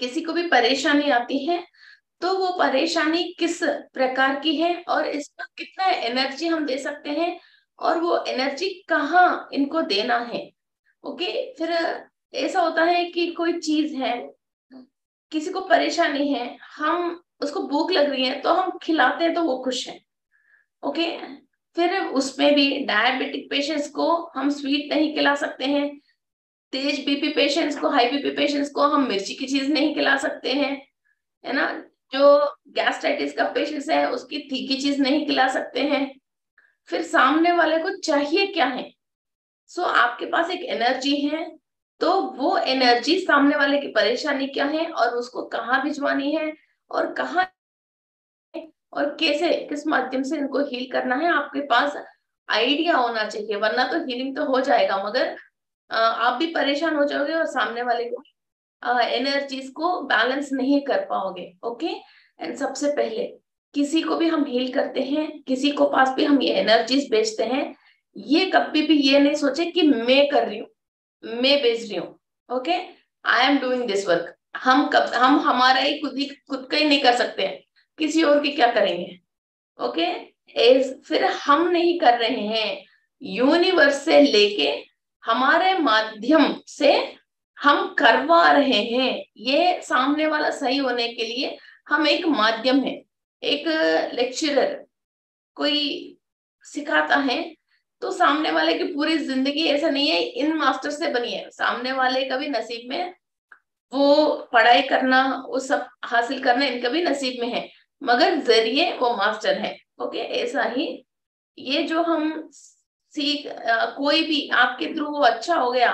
किसी को भी परेशानी आती है तो वो परेशानी किस प्रकार की है और इसका कितना एनर्जी हम दे सकते हैं और वो एनर्जी कहाँ इनको देना है। ओके। फिर ऐसा होता है कि कोई चीज है, किसी को परेशानी है, हम उसको भूख लग रही है तो हम खिलाते हैं तो वो खुश है। ओके। फिर उसमें भी डायबिटिक पेशेंट्स को हम स्वीट नहीं खिला सकते हैं, तेज बीपी पेशेंट्स को, हाई बीपी पेशेंट्स को हम मिर्ची की चीज नहीं खिला सकते हैं, है ना। जो गैस्ट्राइटिस का पेशेंट है उसकी तीखी चीज नहीं खिला सकते हैं। फिर सामने वाले को चाहिए क्या है। सो आपके पास एक एनर्जी है, तो वो एनर्जी सामने वाले की परेशानी क्या है और उसको कहाँ भिजवानी है और कहाँ और कैसे किस माध्यम से इनको हील करना है, आपके पास आइडिया होना चाहिए। वरना तो हीलिंग तो हो जाएगा मगर आप भी परेशान हो जाओगे और सामने वाले को एनर्जीज को बैलेंस नहीं कर पाओगे। ओके। एंड सबसे पहले किसी को भी हम हील करते हैं, किसी को पास भी हम ये एनर्जीज भेजते हैं, ये कभी भी ये नहीं सोचे कि मैं कर रही हूँ, मैं भेज रही हूँ। Okay. I am doing this work. हम हमारा ही खुद का ही नहीं कर सकते हैं, किसी और की क्या करेंगे। ओके। फिर हम नहीं कर रहे हैं, यूनिवर्स से लेके हमारे माध्यम से हम करवा रहे हैं। ये सामने वाला सही होने के लिए हम एक माध्यम है, एक लेक्चरर कोई सिखाता है। तो सामने वाले की पूरी जिंदगी ऐसा नहीं है इन मास्टर से बनी है, सामने वाले का भी नसीब में वो पढ़ाई करना, वो सब हासिल करना इनका भी नसीब में है, मगर जरिए वो मास्टर है। ओके। ऐसा ही ये जो हम कोई भी आपके थ्रू वो अच्छा हो गया,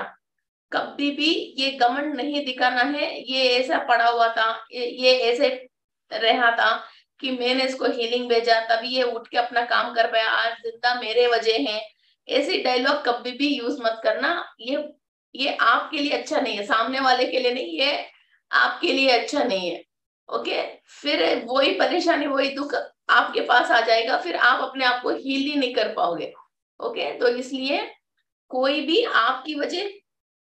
कभी भी ये घमंड नहीं दिखाना है ये ऐसा पड़ा हुआ था, ये ऐसे रहा था कि मैंने इसको हीलिंग भेजा तभी ये उठ के अपना काम कर पाया, आज जिंदा मेरे वजह है। ऐसी डायलॉग कभी भी यूज मत करना। ये आपके लिए अच्छा नहीं है, सामने वाले के लिए नहीं, ये आपके लिए अच्छा नहीं है। ओके। फिर वही परेशानी वही दुख आपके पास आ जाएगा, फिर आप अपने आप को हील ही नहीं कर पाओगे। ओके। तो इसलिए कोई भी आपकी वजह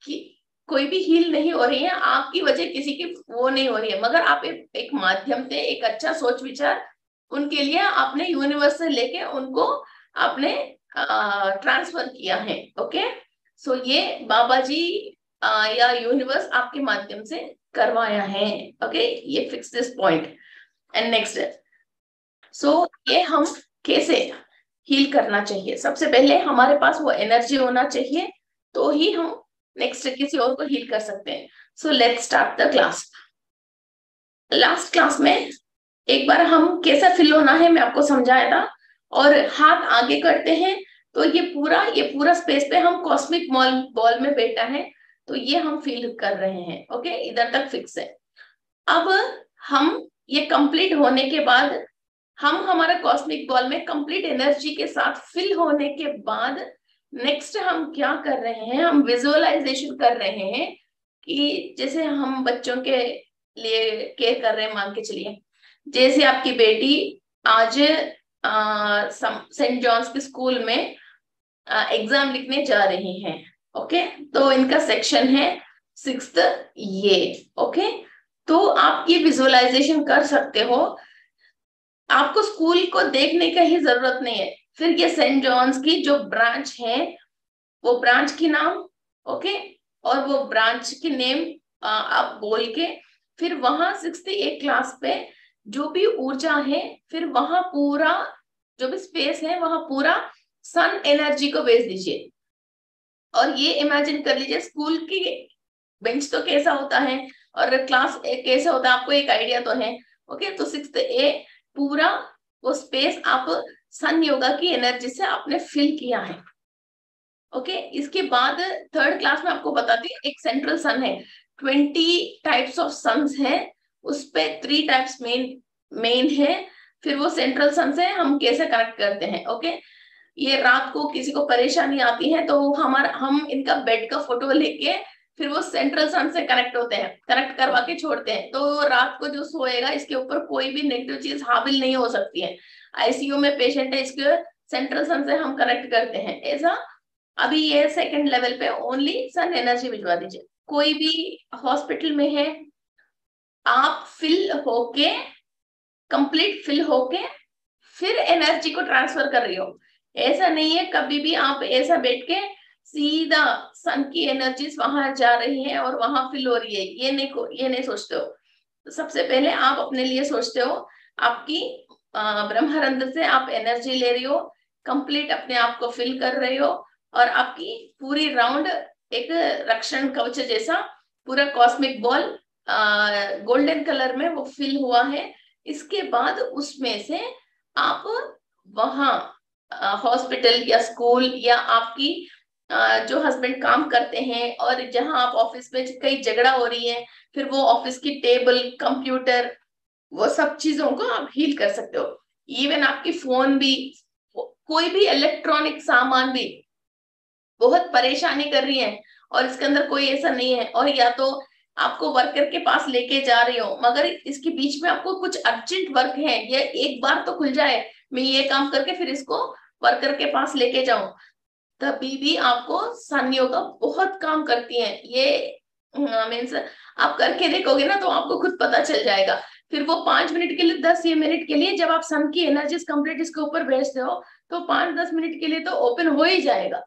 कि कोई भी हील नहीं हो रही है, आपकी वजह किसी की वो नहीं हो रही है, मगर आप एक माध्यम से एक अच्छा सोच विचार उनके लिए आपने यूनिवर्स से लेके उनको आपने ट्रांसफर किया है। ओके। सो ये बाबा जी या यूनिवर्स आपके माध्यम से करवाया है। ओके। ये fix this point. And next, so ये हम कैसे हील करना चाहिए। सबसे पहले हमारे पास वो एनर्जी होना चाहिए, तो ही हम नेक्स्ट किसी और को हील कर सकते हैं। So let's start the class. Last class में एक बार हम कैसा फील होना है मैं आपको समझाया था, और हाथ आगे करते हैं तो ये पूरा स्पेस पे हम कॉस्मिक बॉल बॉल में बैठा है, तो ये हम फील कर रहे हैं। ओके। इधर तक फिक्स है। अब हम ये कंप्लीट होने के बाद, हम हमारा कॉस्मिक बॉल में कंप्लीट एनर्जी के साथ फिल होने के बाद नेक्स्ट हम क्या कर रहे हैं, हम विजुअलाइजेशन कर रहे हैं कि जैसे हम बच्चों के लिए केयर कर रहे हैं, मान के चलिए जैसे आपकी बेटी आज सेंट जॉन्स के स्कूल में एग्जाम लिखने जा रही हैं। ओके। तो इनका सेक्शन है सिक्स्थ ये। ओके। तो आप ये विजुअलाइजेशन कर सकते हो, आपको स्कूल को देखने का ही जरूरत नहीं है। फिर ये सेंट जॉन्स की जो ब्रांच है वो ब्रांच की नाम, ओके, और वो ब्रांच की नेम आप बोल के फिर वहां सिक्स्थ ए क्लास पे जो भी ऊर्जा है, फिर वहां पूरा जो भी स्पेस है वहां पूरा सन एनर्जी को भेज दीजिए। और ये इमेजिन कर लीजिए स्कूल की बेंच तो कैसा होता है और क्लास कैसा होता है, आपको एक आइडिया तो है। ओके। तो सिक्स्थ ए पूरा वो स्पेस आप सन योगा की एनर्जी से आपने फिल किया है। ओके। इसके बाद थर्ड क्लास में आपको बताती हूँ, एक सेंट्रल सन है, 20 टाइप्स ऑफ सन्स है, उस पे 3 टाइप्स मेन मेन है। फिर वो सेंट्रल सन से हम कैसे कनेक्ट करते हैं। ओके। ये रात को किसी को परेशानी आती है तो हम इनका बेड का फोटो लेके फिर वो सेंट्रल सन से कनेक्ट होते हैं, कनेक्ट करवा के छोड़ते हैं, तो रात को जो सोएगा इसके ऊपर कोई भी नेगेटिव चीज हाविल नहीं हो सकती है। आईसीयू में पेशेंट है, इसके सेंट्रल सन से हम कनेक्ट करते हैं ऐसा। अभी ये सेकंड लेवल पे ओनली सन एनर्जी भिजवा दीजिए। कोई भी हॉस्पिटल में है, आप फिल होके, कंप्लीट फिल होके फिर एनर्जी को ट्रांसफर कर रही हो। ऐसा नहीं है कभी भी आप ऐसा बैठ के सीधा सन की एनर्जीज वहां जा रही है और वहां फिल हो रही है, ये नहीं सोचते हो। तो सबसे पहले आप अपने लिए सोचते हो, आपकी ब्रह्मानंद से आप एनर्जी ले रही हो, कंप्लीट अपने आप को फिल कर रही हो, और आपकी पूरी राउंड एक रक्षण कवच जैसा पूरा कॉस्मिक बॉल गोल्डन कलर में वो फिल हुआ है। इसके बाद उसमें से आप वहां हॉस्पिटल या स्कूल या आपकी जो हस्बैंड काम करते हैं और जहां आप ऑफिस में कई झगड़ा हो रही है, फिर वो ऑफिस की टेबल, कंप्यूटर, वो सब चीजों को आप हील कर सकते हो। इवन आपकी फोन भी, कोई भी इलेक्ट्रॉनिक सामान भी बहुत परेशानी कर रही है, और इसके अंदर कोई ऐसा नहीं है, और या तो आपको वर्कर के पास लेके जा रही हो मगर इसके बीच में आपको कुछ अर्जेंट वर्क है, ये एक बार तो खुल जाए, मैं ये काम करके फिर इसको वर्कर के पास लेके जाऊं, तभी भी आपको सन योगा बहुत काम करती है। ये मीन्स आप करके देखोगे ना तो आपको खुद पता चल जाएगा। फिर वो 5 मिनट के लिए, 10 मिनट के लिए जब आप सन की एनर्जीज कंप्लीट इसके ऊपर भेजते हो, तो 5-10 मिनट के लिए तो ओपन हो ही जाएगा।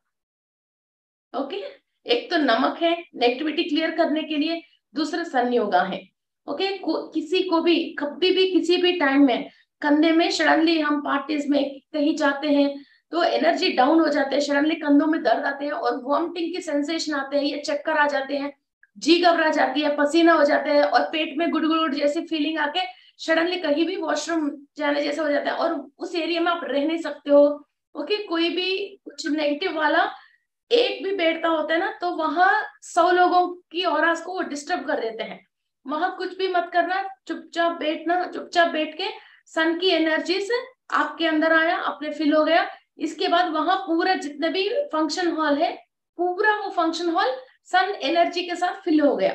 ओके, एक तो नमक है नेगेटिविटी क्लियर करने के लिए, दूसरा सन योगा है। ओके, किसी को भी कभी भी किसी भी टाइम में कंधे में सडनली, हम पार्टीज में कहीं जाते हैं तो एनर्जी डाउन हो जाते हैं, सडनली कंधों में दर्द आते हैं और वॉमिटिंग के सेंसेशन आते हैं, ये चक्कर आ जाते हैं, जी घबरा जाती है, पसीना हो जाता है और पेट में गुड़गुड़ जैसी फीलिंग आके सडनली कहीं भी वॉशरूम जाने जैसा हो जाता है और उस एरिया में आप रह नहीं सकते हो। ओके, कोई भी कुछ नेगेटिव वाला एक भी बैठता होता है ना तो वहां 100 लोगों की ऑरास को वो डिस्टर्ब कर देते हैं। वहां कुछ भी मत करना, चुपचाप बैठना, चुपचाप बैठ के सन की एनर्जी से आपके अंदर आया, अपने फिल हो गया। इसके बाद वहां पूरा जितने भी फंक्शन हॉल है, पूरा वो फंक्शन हॉल सन एनर्जी के साथ फिल हो गया।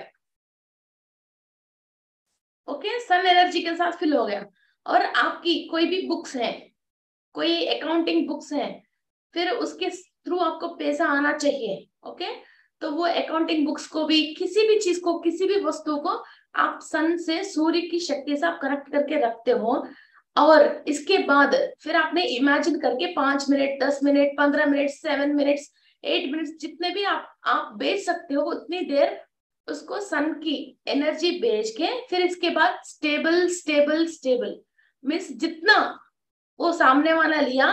ओके, सन एनर्जी के साथ फिल हो गया। और आपकी कोई भी बुक्स है, कोई अकाउंटिंग बुक्स है, फिर उसके थ्रू आपको पैसा आना चाहिए। ओके, तो वो अकाउंटिंग बुक्स को भी, किसी भी चीज को, किसी भी वस्तु को आप सन से, सूर्य की शक्ति से आप कनेक्ट करके रखते हो। और इसके बाद फिर आपने इमेजिन करके 5 minute, 10 minute, 15 minute, 7 minute, 8 minute, जितने भी आप बेच सकते हो उतनी देर उसको सन की एनर्जी बेच के, फिर इसके बाद स्टेबल स्टेबल स्टेबल मीन्स जितना वो सामने वाला लिया,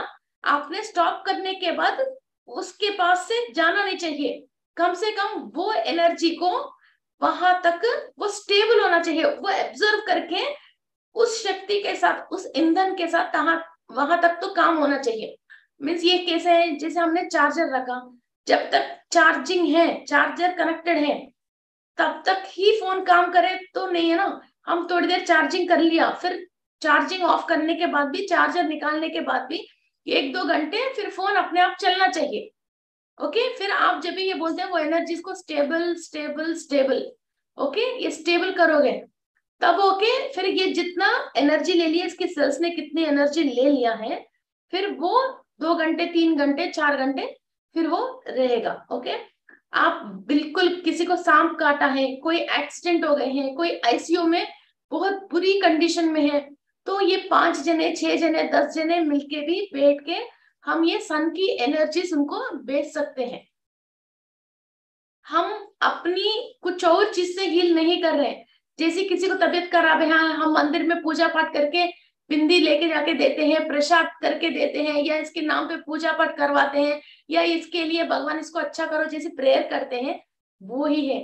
आपने स्टॉप करने के बाद उसके पास से जाना नहीं चाहिए। कम से कम वो एनर्जी को वहां तक वो स्टेबल होना चाहिए, वो एब्जर्व करके उस शक्ति के साथ, उस ईंधन के साथ वहां तक तो काम होना चाहिए। मीन्स ये कैसे है, जैसे हमने चार्जर रखा, जब तक चार्जिंग है, चार्जर कनेक्टेड है, तब तक ही फोन काम करे तो नहीं है ना। हम थोड़ी देर चार्जिंग कर लिया, फिर चार्जिंग ऑफ करने के बाद भी, चार्जर निकालने के बाद भी 1-2 घंटे फिर फोन अपने आप चलना चाहिए। ओके, फिर आप जब भी ये बोलते हैं वो एनर्जी को स्टेबल स्टेबल स्टेबल, ओके, ये स्टेबल करोगे तब ओके, फिर ये जितना एनर्जी ले लिया, इसके सेल्स ने कितनी एनर्जी ले लिया है, फिर वो 2 घंटे, 3 घंटे, 4 घंटे फिर वो रहेगा। ओके, आप बिल्कुल, किसी को सांप काटा है, कोई एक्सीडेंट हो गए हैं, कोई आईसीयू में बहुत बुरी कंडीशन में है, तो ये 5 जने, 6 जने, 10 जने मिलके भी बैठ के हम ये सन की एनर्जी उनको बेच सकते हैं। हम अपनी कुछ और चीज से हील नहीं कर रहे हैं। जैसे किसी को तबीयत खराब है, हाँ, हम मंदिर में पूजा पाठ करके बिंदी लेके जाके देते हैं, प्रसाद करके देते हैं, या इसके नाम पे पूजा पाठ करवाते हैं, या इसके लिए भगवान इसको अच्छा करो जैसे प्रेयर करते हैं, वो ही है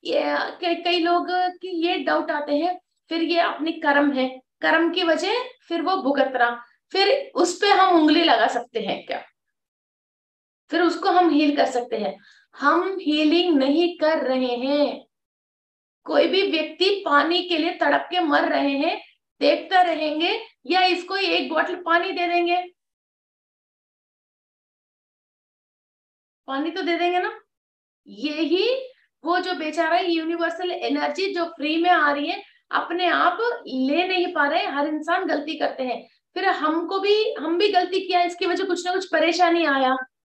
ये। कई लोग की ये डाउट आते हैं, फिर ये अपनी कर्म है, कर्म की वजह फिर वो भुगत रहा, फिर उस पे हम उंगली लगा सकते हैं क्या? फिर उसको हम हील कर सकते हैं? हम हीलिंग नहीं कर रहे हैं। कोई भी व्यक्ति पानी के लिए तड़प के मर रहे हैं, देखता रहेंगे या इसको एक बोतल पानी दे देंगे? पानी तो दे देंगे ना। यही वो जो बेचारा यूनिवर्सल एनर्जी जो फ्री में आ रही है, अपने आप ले नहीं पा रहे, हर इंसान गलती करते हैं, फिर हमको भी, हम भी गलती किया, इसकी वजह कुछ ना कुछ परेशानी आया।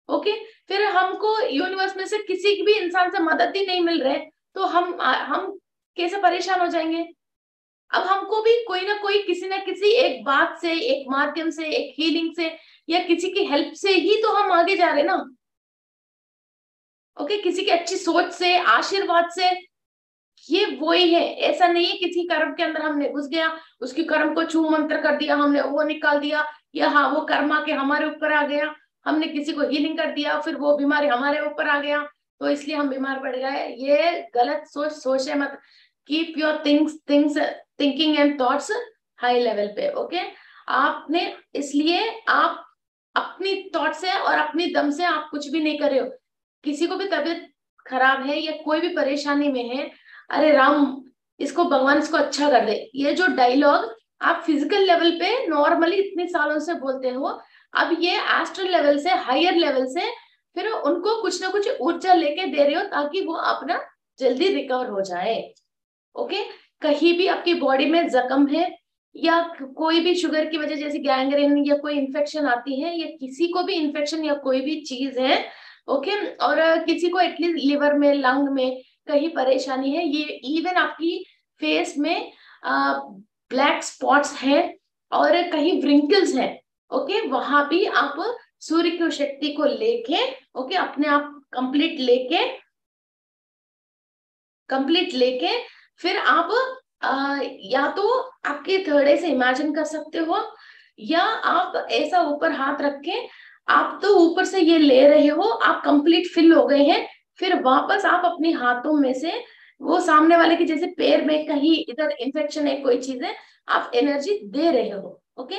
ओके, फिर हमको यूनिवर्स में से किसी भी इंसान से मदद ही नहीं मिल रहे, तो हम कैसे परेशान हो जाएंगे? अब हमको भी कोई ना कोई किसी ना किसी एक बात से, एक माध्यम से, एक हीलिंग से या किसी की हेल्प से ही तो हम आगे जा रहे ना। ओके, किसी की अच्छी सोच से, आशीर्वाद से। ये वही है, ऐसा नहीं है किसी कर्म के अंदर हमने घुस गया, उसकी कर्म को छू मंत्र कर दिया हमने, वो निकाल दिया, या हाँ वो कर्मा के हमारे ऊपर आ गया, हमने किसी को हीलिंग कर दिया, फिर वो बीमारी हमारे ऊपर आ गया तो इसलिए हम बीमार पड़ गए। ये गलत सोच सोचे मत। Keep your things thinking and thoughts high level पे। ओके, आपने, इसलिए आप अपनी थॉट से और अपनी दम से आप कुछ भी नहीं कर रहे हो। किसी को भी तबीयत खराब है या कोई भी परेशानी में है, अरे राम, इसको भगवान इसको अच्छा कर दे, ये जो डायलॉग आप फिजिकल लेवल पे नॉर्मली इतने सालों से बोलते हो, अब ये एस्ट्रल लेवल से, हायर लेवल से फिर उनको कुछ ना कुछ ऊर्जा लेके दे रहे हो ताकि वो अपना जल्दी रिकवर हो जाए। ओके, कहीं भी आपकी बॉडी में जख्म है या कोई भी शुगर की वजह जैसे गैंग्रीन या कोई इन्फेक्शन आती है, या किसी को भी इन्फेक्शन या कोई भी चीज है, ओके, और किसी को एटलीस्ट लिवर में, लंग में कहीं परेशानी है, ये इवन आपकी फेस में ब्लैक स्पॉट्स हैं और कहीं व्रिंकल्स हैं, ओके, वहां भी आप सूर्य की शक्ति को लेके, ओके, अपने आप कंप्लीट लेके फिर आप या तो आपके थोड़े से इमेजिन कर सकते हो, या आप ऐसा ऊपर हाथ रख के, आप तो ऊपर से ये ले रहे हो, आप कंप्लीट फिल हो गए हैं, फिर वापस आप अपने हाथों में से वो सामने वाले के जैसे पैर में कहीं इधर इन्फेक्शन है, कोई चीज है, आप एनर्जी दे रहे हो। ओके,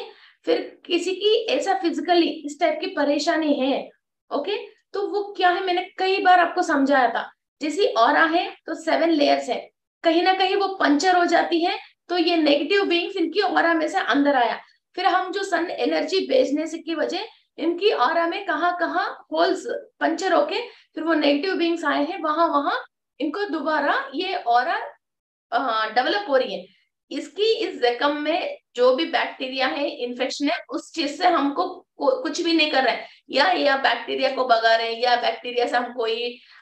फिर किसी की ऐसा फिजिकली इस टाइप की परेशानी है, ओके, तो वो क्या है, मैंने कई बार आपको समझाया था, जैसी ऑरा है तो 7 लेयर्स है, कहीं ना कहीं वो पंचर हो जाती है तो ये नेगेटिव बीइंग्स इनकी ऑरा में से अंदर आया, फिर हम जो सन एनर्जी भेजने से की वजह इनकी ऑरा में कहाँ कहाँ होल्स पंचर होके फिर वो नेगेटिव बीइंग्स आए हैं, वहां वहां इनको दोबारा ये ऑरा डेवलप हो रही है। इसकी इस जख्म में जो भी बैक्टीरिया है, इन्फेक्शन है, उस चीज से हमको कुछ भी नहीं कर रहा है, या बैक्टीरिया को भगा रहे हैं, या बैक्टीरिया से हम कोई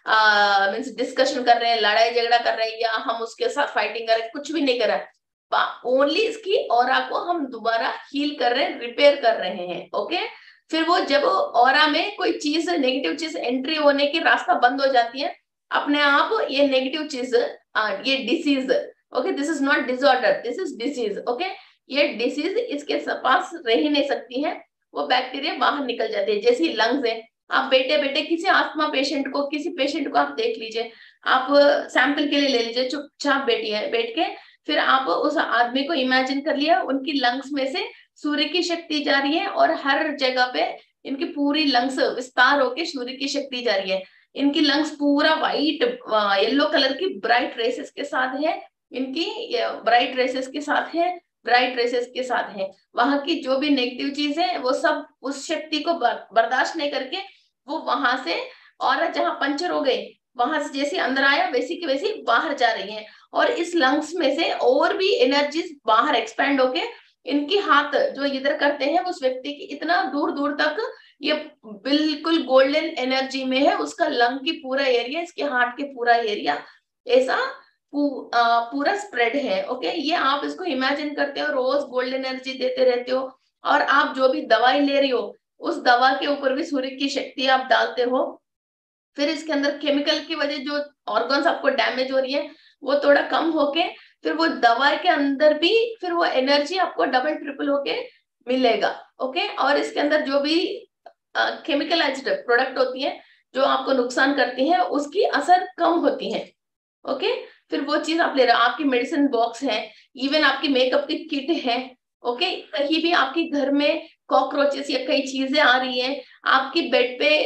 मीन्स डिस्कशन कर रहे हैं, लड़ाई झगड़ा कर रहे हैं, या हम उसके साथ फाइटिंग कर रहे हैं, कुछ भी नहीं कर रहा है। ओनली इसकी ऑरा को हम दोबारा हील कर रहे हैं, रिपेयर कर रहे हैं। ओके, फिर वो जब ऑरा में कोई चीज, नेगेटिव चीज एंट्री होने की रास्ता बंद हो जाती है, अपने आप ये नेगेटिव चीज, ये disease, okay, this is not disorder, this is disease, okay, ये डिसीज इसके पास रह ही नहीं सकती है, वो बैक्टीरिया बाहर निकल जाती है। जैसे लंग्स है, आप बेटे बेटे किसी आस्थमा पेशेंट को, किसी पेशेंट को आप देख लीजिए, आप सैंपल के लिए ले लीजिए, चुपचाप बैठ के फिर आप उस आदमी को इमेजिन कर लिया, उनकी लंग्स में से सूर्य की शक्ति जा रही है और हर जगह पे इनकी पूरी लंग्स विस्तार होके सूर्य की शक्ति जा रही है। इनकी लंग्स पूरा वाइट येलो कलर की ब्राइट रेसेस के साथ है, इनकी ब्राइट रेसेस के साथ है, ब्राइट रेसेस के साथ है। वहां की जो भी नेगेटिव चीज है वो सब उस शक्ति को बर्दाश्त नहीं करके वो वहां से, और जहां पंचर हो गए वहां से जैसे अंदर आया वैसी की वैसी बाहर जा रही है, और इस लंग्स में से और भी एनर्जीज बाहर एक्सपेंड होके इनकी हाथ जो इधर करते हैं उस व्यक्ति की इतना दूर दूर तक ये बिल्कुल गोल्डन एनर्जी में है, उसका लंग की पूरा एरिया, इसके हार्ट के पूरा एरिया ऐसा पूरा स्प्रेड है। ओके, ये आप इसको इमेजिन करते हो, रोज गोल्डन एनर्जी देते रहते हो, और आप जो भी दवाई ले रही हो उस दवा के ऊपर भी सूर्य की शक्ति आप डालते हो, फिर इसके अंदर केमिकल की वजह जो ऑर्गन्स आपको डैमेज हो रही है वो थोड़ा कम होके फिर वो दवा के अंदर भी फिर वो एनर्जी आपको डबल ट्रिपल होके मिलेगा। ओके, और इसके अंदर जो भी केमिकलाइज्ड प्रोडक्ट होती है जो आपको नुकसान करती है उसकी असर कम होती है। ओके, फिर वो चीज आप ले रहे हो, आपकी मेडिसिन बॉक्स है, इवन आपकी मेकअप की किट है। ओके, कहीं भी आपके घर में कॉकरोचेस या कई चीजें आ रही हैं, आपकी बेड पे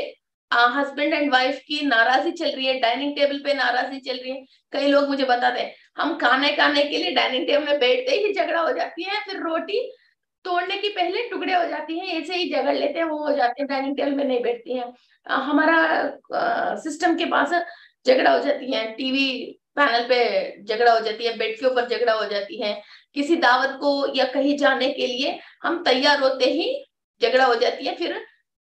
हस्बैंड एंड वाइफ की नाराजी चल रही है, डाइनिंग टेबल पे नाराजी चल रही है, कई लोग मुझे बताते हैं हम खाने के लिए डाइनिंग टेबल में बैठते ही झगड़ा हो जाती है, फिर रोटी तोड़ने की पहले टुकड़े हो जाती हैं, ऐसे ही झगड़ लेते हैं, वो हो जाते हैं, डाइनिंग टेबल में नहीं बैठती हैं। हमारा सिस्टम के पास झगड़ा हो जाती है, टीवी पैनल पे झगड़ा हो जाती है, बेड के ऊपर झगड़ा हो जाती है, किसी दावत को या कहीं जाने के लिए हम तैयार होते ही झगड़ा हो जाती है, फिर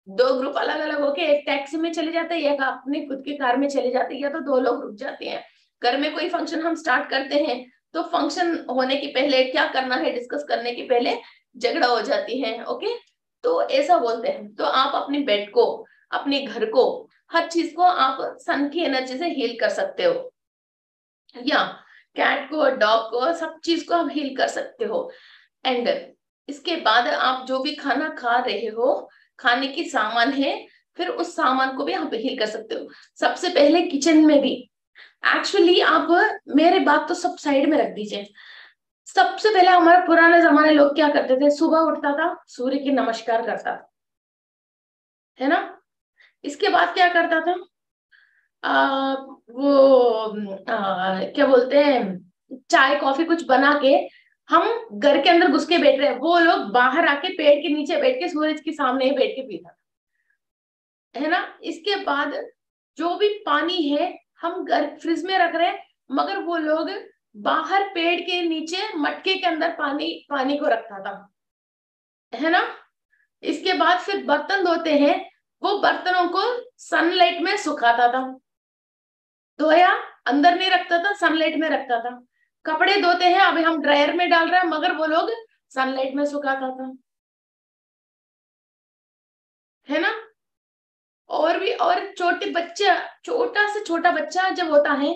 दो ग्रुप अलग अलग होके एक टैक्सी में चले जाते हैं या अपनी खुद की कार में चले जाते हैं, या तो दो लोग रुक जाते हैं। घर में कोई फंक्शन हम स्टार्ट करते हैं तो फंक्शन होने के पहले क्या करना है डिस्कस करने के पहले झगड़ा हो जाती है। ओके, तो ऐसा बोलते हैं। तो आप अपने बेड को, अपने घर को, हर चीज को आप सन की एनर्जी से हील कर सकते हो, या कैट को, डॉग को, सब चीज को आप हील कर सकते हो। एंड इसके बाद आप जो भी खाना खा रहे हो, खाने की सामान है, फिर उस सामान को भी आप हील कर सकते हो। सबसे पहले किचन में भी, एक्चुअली आप मेरे बात तो सब साइड में रख दीजिए। सबसे पहले हमारे पुराने जमाने लोग क्या करते थे, सुबह उठता था, सूर्य की नमस्कार करता था, है ना। इसके बाद क्या करता था, क्या बोलते हैं, चाय कॉफी कुछ बना के, हम घर के अंदर घुस के बैठ रहे हैं, वो लोग बाहर आके पेड़ के नीचे बैठ के सूरज के सामने ही बैठ के पीता, है ना। इसके बाद जो भी पानी है हम घर फ्रिज में रख रहे हैं, मगर वो लोग बाहर पेड़ के नीचे मटके के अंदर पानी पानी को रखता था, है ना। इसके बाद फिर बर्तन धोते हैं, वो बर्तनों को सनलाइट में सुखाता था, धोया, अंदर नहीं रखता था, सनलाइट में रखता था। कपड़े धोते हैं, अभी हम ड्रायर में डाल रहे हैं, मगर वो लोग सनलाइट में सुखाता था, है ना। और भी, और छोटे बच्चा, छोटा से छोटा बच्चा जब होता है,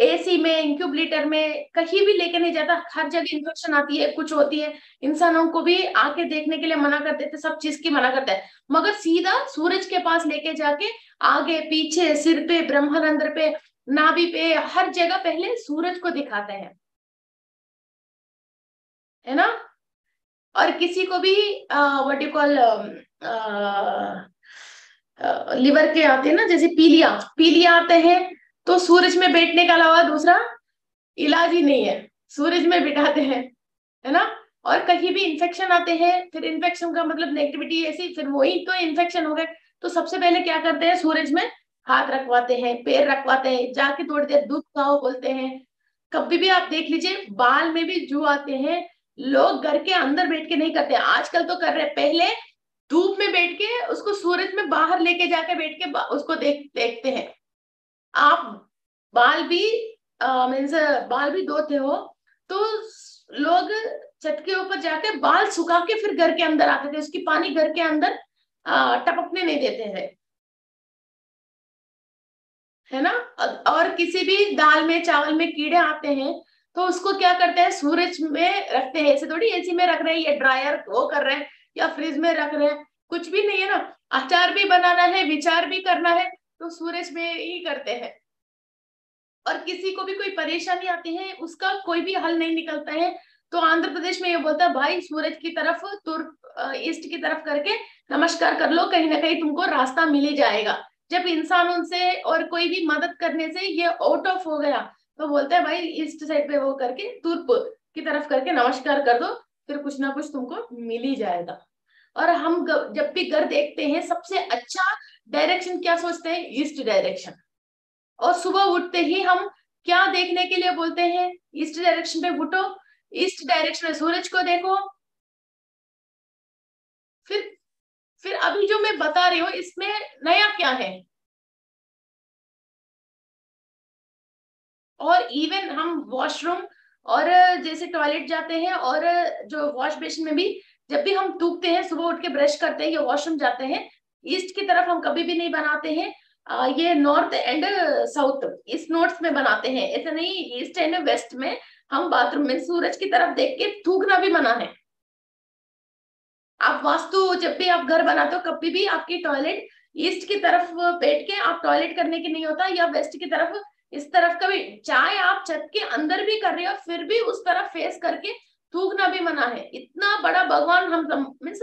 एसी में, इंक्यूबलेटर में, कहीं भी लेके नहीं जाता, हर जगह इन्फेक्शन आती है, कुछ होती है, इंसानों को भी आके देखने के लिए मना कर देते, सब चीज की मना करता है, मगर सीधा सूरज के पास लेके जाके आगे पीछे, सिर पे, ब्रह्मानंद पे, नाभि पे, हर जगह पहले सूरज को दिखाते हैं, है ना। और किसी को भी व्हाट यू कॉल, लिवर के आते हैं ना, जैसे पीलिया, पीलिया आते हैं, तो सूरज में बैठने के अलावा दूसरा इलाज ही नहीं है, सूरज में बिठाते हैं, है ना। और कहीं भी इन्फेक्शन आते हैं, फिर इन्फेक्शन का मतलब नेगेटिविटी ऐसी, फिर वही तो इन्फेक्शन हो गए, तो सबसे पहले क्या करते हैं, सूरज में हाथ रखवाते हैं, पैर रखवाते हैं, जाके थोड़ी देर दूध खाओ बोलते हैं। कभी भी आप देख लीजिए, बाल में भी जू आते हैं, लोग घर के अंदर बैठ के नहीं करते, आजकल तो कर रहे हैं, पहले धूप में बैठ के उसको सूरज में बाहर लेके जाके बैठ के उसको देखते हैं। आप बाल भी मीन्स बाल भी धोते हो, तो लोग छत के ऊपर जाके बाल सुखा के फिर घर के अंदर आते थे, उसकी पानी घर के अंदर टपकने नहीं देते थे, है ना। और किसी भी दाल में, चावल में कीड़े आते हैं, तो उसको क्या करते हैं, सूरज में रखते हैं, ऐसे थोड़ी एसी में रख रहे हैं या ड्रायर वो कर रहे हैं या फ्रिज में रख रहे हैं, कुछ भी नहीं है ना। अचार भी बनाना है, विचार भी करना है, तो सूरज में ही करते हैं। और किसी को भी कोई परेशानी आती है, उसका कोई भी हल नहीं निकलता है, तो आंध्र प्रदेश में ये बोलता है, भाई सूरज की तरफ, ईस्ट की तरफ करके नमस्कार कर लो, कहीं ना कहीं तुमको रास्ता मिल ही जाएगा। जब इंसान उनसे और कोई भी मदद करने से ये आउट ऑफ हो गया, तो बोलता है भाई ईस्ट साइड पे वो करके, तुर्प की तरफ करके नमस्कार कर दो, फिर कुछ ना कुछ तुमको मिल ही जाएगा। और हम जब भी घर देखते हैं, सबसे अच्छा डायरेक्शन क्या सोचते हैं, ईस्ट डायरेक्शन। और सुबह उठते ही हम क्या देखने के लिए बोलते हैं, ईस्ट डायरेक्शन पे उठो, ईस्ट डायरेक्शन में सूरज को देखो। फिर फिर अभी जो मैं बता रही हूँ, इसमें नया क्या है। और इवन हम वॉशरूम, और जैसे टॉयलेट जाते हैं, और जो वॉश बेसिन में भी, जब भी हम थूकते हैं, सुबह उठ के ब्रश करते हैं या वॉशरूम जाते हैं, ईस्ट की तरफ हम कभी भी नहीं बनाते हैं। ये नॉर्थ एंड साउथ, इस नॉर्थ में बनाते हैं, ऐसा नहीं ईस्ट एंड वेस्ट में। हम बाथरूम में सूरज की तरफ देख के थूकना भी मना है। आप वास्तु, जब भी आप घर बनाते हो, कभी भी आपकी टॉयलेट ईस्ट की तरफ बैठ के आप टॉयलेट करने की नहीं होता, या वेस्ट की तरफ, इस तरफ का भी, चाहे आप छत के अंदर भी कर रहे हो, फिर भी उस तरफ फेस करके थूकना भी मना है। इतना बड़ा भगवान हम मीन्स,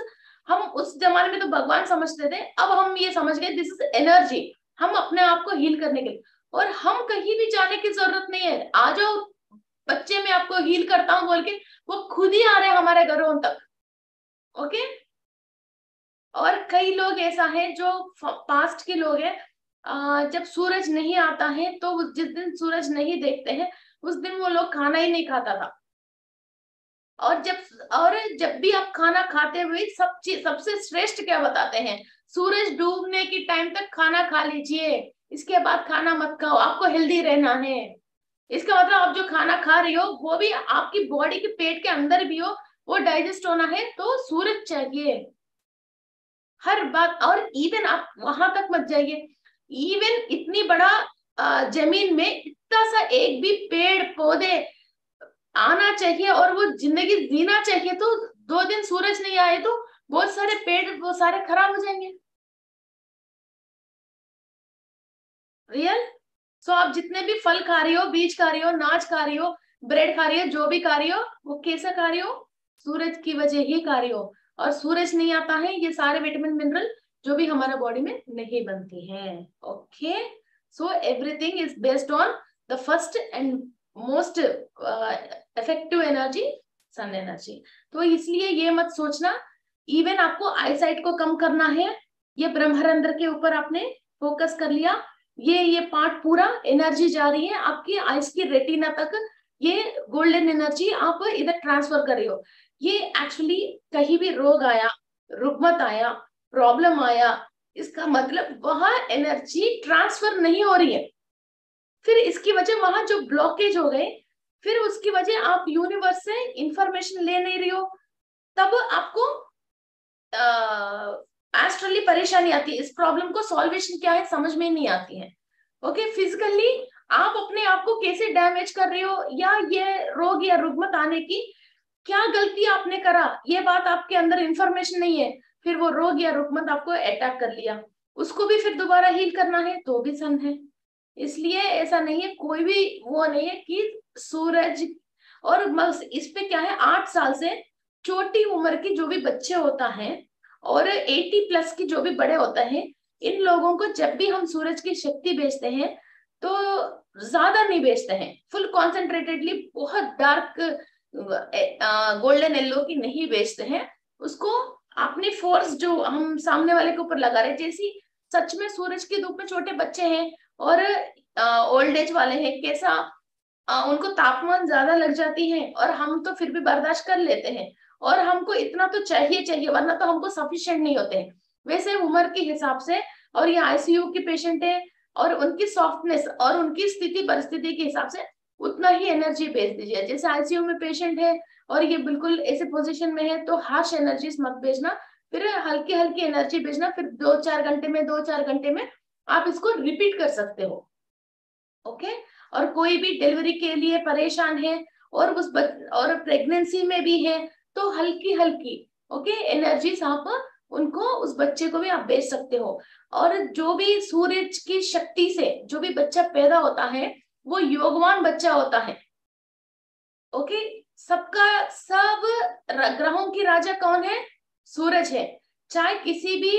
हम उस जमाने में तो भगवान समझते थे, अब हम ये समझ गए दिस इज एनर्जी, हम अपने आप को हील करने के लिए। और हम कहीं भी जाने की जरूरत नहीं है, आ जाओ बच्चे, मैं आपको हील करता हूँ बोल के, वो खुद ही आ रहे हैं हमारे घरों तक। ओके। और कई लोग ऐसा है जो पास्ट के लोग हैं, जब सूरज नहीं आता है, तो जिस दिन सूरज नहीं देखते हैं, उस दिन वो लोग खाना ही नहीं खाता था। और जब भी आप खाना खाते हुए, सब चीज सबसे श्रेष्ठ क्या बताते हैं, सूरज डूबने की टाइम तक खाना खा लीजिए, इसके बाद खाना मत खाओ, आपको हेल्दी रहना है। इसका मतलब आप जो खाना खा रही हो वो भी आपकी बॉडी के पेट के अंदर भी हो, वो डाइजेस्ट होना है तो सूरज चाहिए हर बात। और इवन आप वहां तक मत जाइए, इवन इतनी बड़ा जमीन में इतना सा एक भी पेड़ पौधे आना चाहिए और वो जिंदगी जीना चाहिए, तो 2 दिन सूरज नहीं आए तो बहुत सारे पेड़ वो सारे खराब हो जाएंगे। रियल। सो आप जितने भी फल खा रही हो, बीज खा रही हो, नाच खा रही हो, ब्रेड खा रही हो, जो भी खा रही हो, वो कैसे खा रही हो? सूरज की वजह ही खा रही हो। और सूरज नहीं आता है ये सारे विटामिन मिनरल जो भी हमारे बॉडी में नहीं बनती हैं। Okay, so everything is based on the first and most effective energy, sun energy. तो इसलिए ये मत सोचना, इवन आपको आईसाइट को कम करना है, ये ब्रह्मरंध्र के ऊपर आपने फोकस कर लिया, ये पार्ट पूरा एनर्जी जा रही है आपकी आइस की रेटिना तक, ये गोल्डन एनर्जी आप इधर ट्रांसफर कर रही हो। ये एक्चुअली कहीं भी रोग आया, रुग्मत आया, प्रॉब्लम आया, इसका मतलब वहां एनर्जी ट्रांसफर नहीं हो रही है, फिर इसकी वजह वहां जो ब्लॉकेज हो गए, फिर उसकी वजह आप यूनिवर्स से इंफॉर्मेशन ले नहीं रही हो, तब आपको एस्ट्रली परेशानी आती है। इस प्रॉब्लम को सॉल्वेशन क्या है समझ में नहीं आती है। ओके, फिजिकली आप अपने आप को कैसे डैमेज कर रहे हो, या ये रोग या रुग्मत आने की क्या गलती आपने करा, ये बात आपके अंदर इंफॉर्मेशन नहीं है, फिर वो रोग या रुग्मत आपको अटैक कर लिया, उसको भी फिर दोबारा हील करना है तो भी सन है। इसलिए ऐसा नहीं है, कोई भी वो नहीं है कि सूरज। और इस पे क्या है, 8 साल से छोटी उम्र की जो भी बच्चे होता है और 80+ की जो भी बड़े होता है, इन लोगों को जब भी हम सूरज की शक्ति बेचते हैं तो ज्यादा नहीं बेचते हैं, फुल कॉन्सेंट्रेटेडली बहुत डार्क गोल्डन येलो की नहीं बेचते हैं उसको। अपनी फोर्स जो हम सामने वाले के ऊपर लगा रहे, जैसी सच में सूरज की धूप में छोटे बच्चे हैं और ओल्ड एज वाले हैं, कैसा उनको तापमान ज्यादा लग जाती है और हम तो फिर भी बर्दाश्त कर लेते हैं, और हमको इतना तो चाहिए चाहिए वरना तो हमको सफिशिएंट नहीं होते हैं, वैसे उम्र के हिसाब से। और ये आईसीयू के पेशेंट है और उनकी सॉफ्टनेस और उनकी स्थिति परिस्थिति के हिसाब से उतना ही एनर्जी भेज दीजिए। जैसे आईसीयू में पेशेंट है और ये बिल्कुल ऐसे पोजीशन में है तो हार्श एनर्जी मत भेजना, फिर हल्की हल्की एनर्जी भेजना, फिर 2-4 घंटे में 2-4 घंटे में आप इसको रिपीट कर सकते हो। ओके, और कोई भी डिलीवरी के लिए परेशान है और और प्रेगनेंसी में भी है तो हल्की हल्की ओके एनर्जीज आप उनको, उस बच्चे को भी आप भेज सकते हो। और जो भी सूरज की शक्ति से जो भी बच्चा पैदा होता है वो योगवान बच्चा होता है। ओके, सबका सब ग्रहों की राजा कौन है? सूरज है। चाहे किसी भी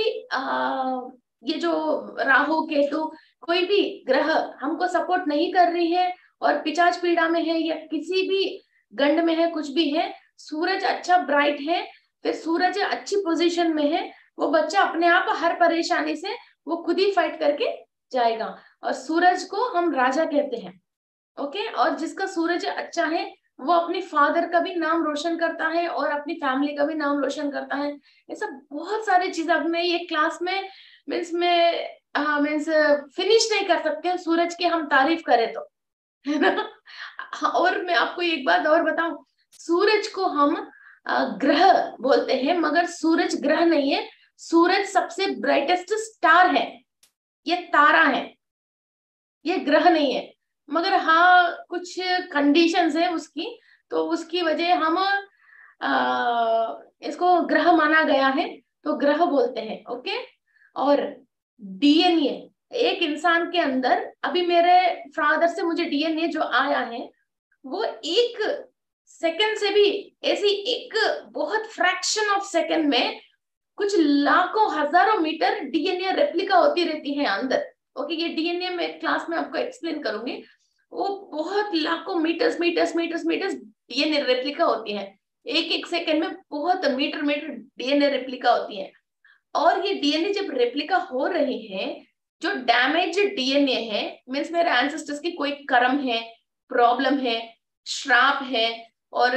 ये जो राहु केतु कोई भी ग्रह हमको सपोर्ट नहीं कर रही है और पिचाच पीड़ा में है या किसी भी गंड में है, कुछ भी है, सूरज अच्छा ब्राइट है, फिर सूरज अच्छी पोजीशन में है, वो बच्चा अपने आप हर परेशानी से वो खुद ही फाइट करके जाएगा। और सूरज को हम राजा कहते हैं। ओके, और जिसका सूरज अच्छा है वो अपने फादर का भी नाम रोशन करता है और अपनी फैमिली का भी नाम रोशन करता है। ऐसा बहुत सारी चीजें अब मैं ये क्लास में मीन्स फिनिश नहीं कर सकते हैं, सूरज की हम तारीफ करें तो, है ना। हाँ, और मैं आपको एक बात और बताऊं, सूरज को हम ग्रह बोलते हैं मगर सूरज ग्रह नहीं है, सूरज सबसे ब्राइटेस्ट स्टार है, ये तारा है, ये ग्रह नहीं है। मगर हाँ कुछ कंडीशंस है उसकी, तो उसकी वजह हम इसको ग्रह माना गया है तो ग्रह बोलते हैं। ओके, और डीएनए एक इंसान के अंदर, अभी मेरे फादर से मुझे डीएनए जो आया है वो 1 सेकंड से भी ऐसी एक बहुत फ्रैक्शन ऑफ सेकंड में कुछ लाखों हजारों मीटर डीएनए रेप्लिका होती रहती है अंदर। ओके, ये डीएनए में क्लास में आपको एक्सप्लेन करूंगी, वो बहुत लाखों meters meters meters meters DNA replica होती है, 1-1 सेकंड में बहुत मीटर मीटर डीएनए रेप्लिका होती है। और ये डीएनए जब रेप्लिका हो रहे हैं, जो डैमेज डीएनए है मीन्स मेरे एंसेस्टर्स की कोई कर्म है, प्रॉब्लम है, श्राप है, और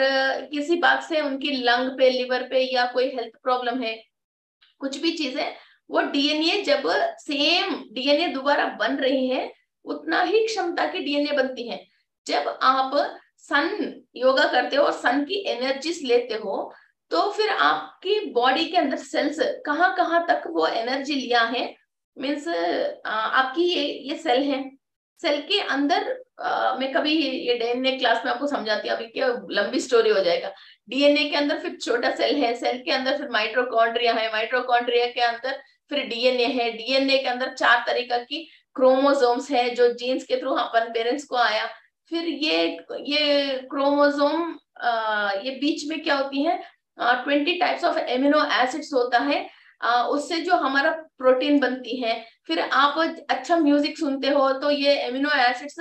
किसी बात से उनकी लंग पे, लिवर पे या कोई हेल्थ प्रॉब्लम है, कुछ भी चीज है, वो डीएनए जब सेम डीएनए दोबारा बन रही है उतना ही क्षमता की डीएनए बनती है। जब आप सन योगा करते हो और सन की एनर्जीज लेते हो, तो फिर आपकी बॉडी के अंदर सेल्स कहाँ कहाँ तक वो एनर्जी लिया है, मीन्स आपकी ये सेल है, सेल के अंदर मैं कभी ये डीएनए क्लास में आपको समझाती हूँ, अभी क्या लंबी स्टोरी हो जाएगा। डीएनए के अंदर फिर छोटा सेल है, सेल के अंदर फिर माइटोकॉन्ड्रिया है, माइटोकॉन्ड्रिया के अंदर फिर डीएनए है, डीएनए के अंदर 4 तरीका की क्रोमोसोम्स है जो जीन्स के थ्रू अपन पेरेंट्स को आया। फिर ये क्रोमोसोम ये बीच में क्या होती है, 20 टाइप्स ऑफ एमिनो एसिड्स होता है, उससे जो हमारा प्रोटीन बनती है। फिर आप अच्छा म्यूजिक सुनते हो तो ये एमिनो एसिड्स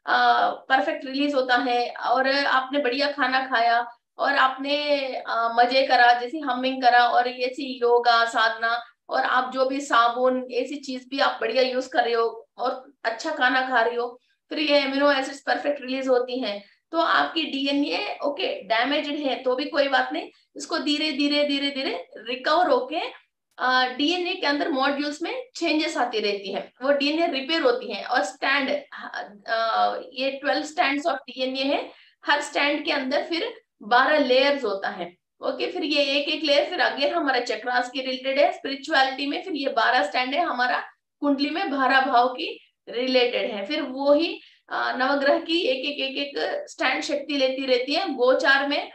परफेक्ट रिलीज होता है, और आपने बढ़िया खाना खाया और आपने मजे करा, जैसे हमिंग करा और ये सी योगा साधना, और आप जो भी साबुन ऐसी चीज भी आप बढ़िया यूज कर रहे हो और अच्छा खाना खा रही हो, फिर ये एमिनो एसिड्स परफेक्ट रिलीज होती हैं। तो आपकी डीएनए ओके डैमेज्ड है तो भी कोई बात नहीं, इसको धीरे धीरे धीरे धीरे रिकवर होके डीएनए के अंदर मॉड्यूल्स में चेंजेस आती रहती है, वो डीएनए रिपेयर होती है। और स्टैंड ये 12 स्टैंड्स ऑफ डीएनए है, हर स्टैंड के अंदर फिर 12 लेयर्स होता है। ओके, फिर ये एक एक लेयर फिर अगेन हमारा चक्रास के रिलेटेड है, स्पिरिचुअलिटी में फिर ये 12 स्टैंड है हमारा कुंडली में 12 भाव की रिलेटेड है। फिर वो ही नवग्रह की एक स्टैंड शक्ति लेती रहती है गोचार में,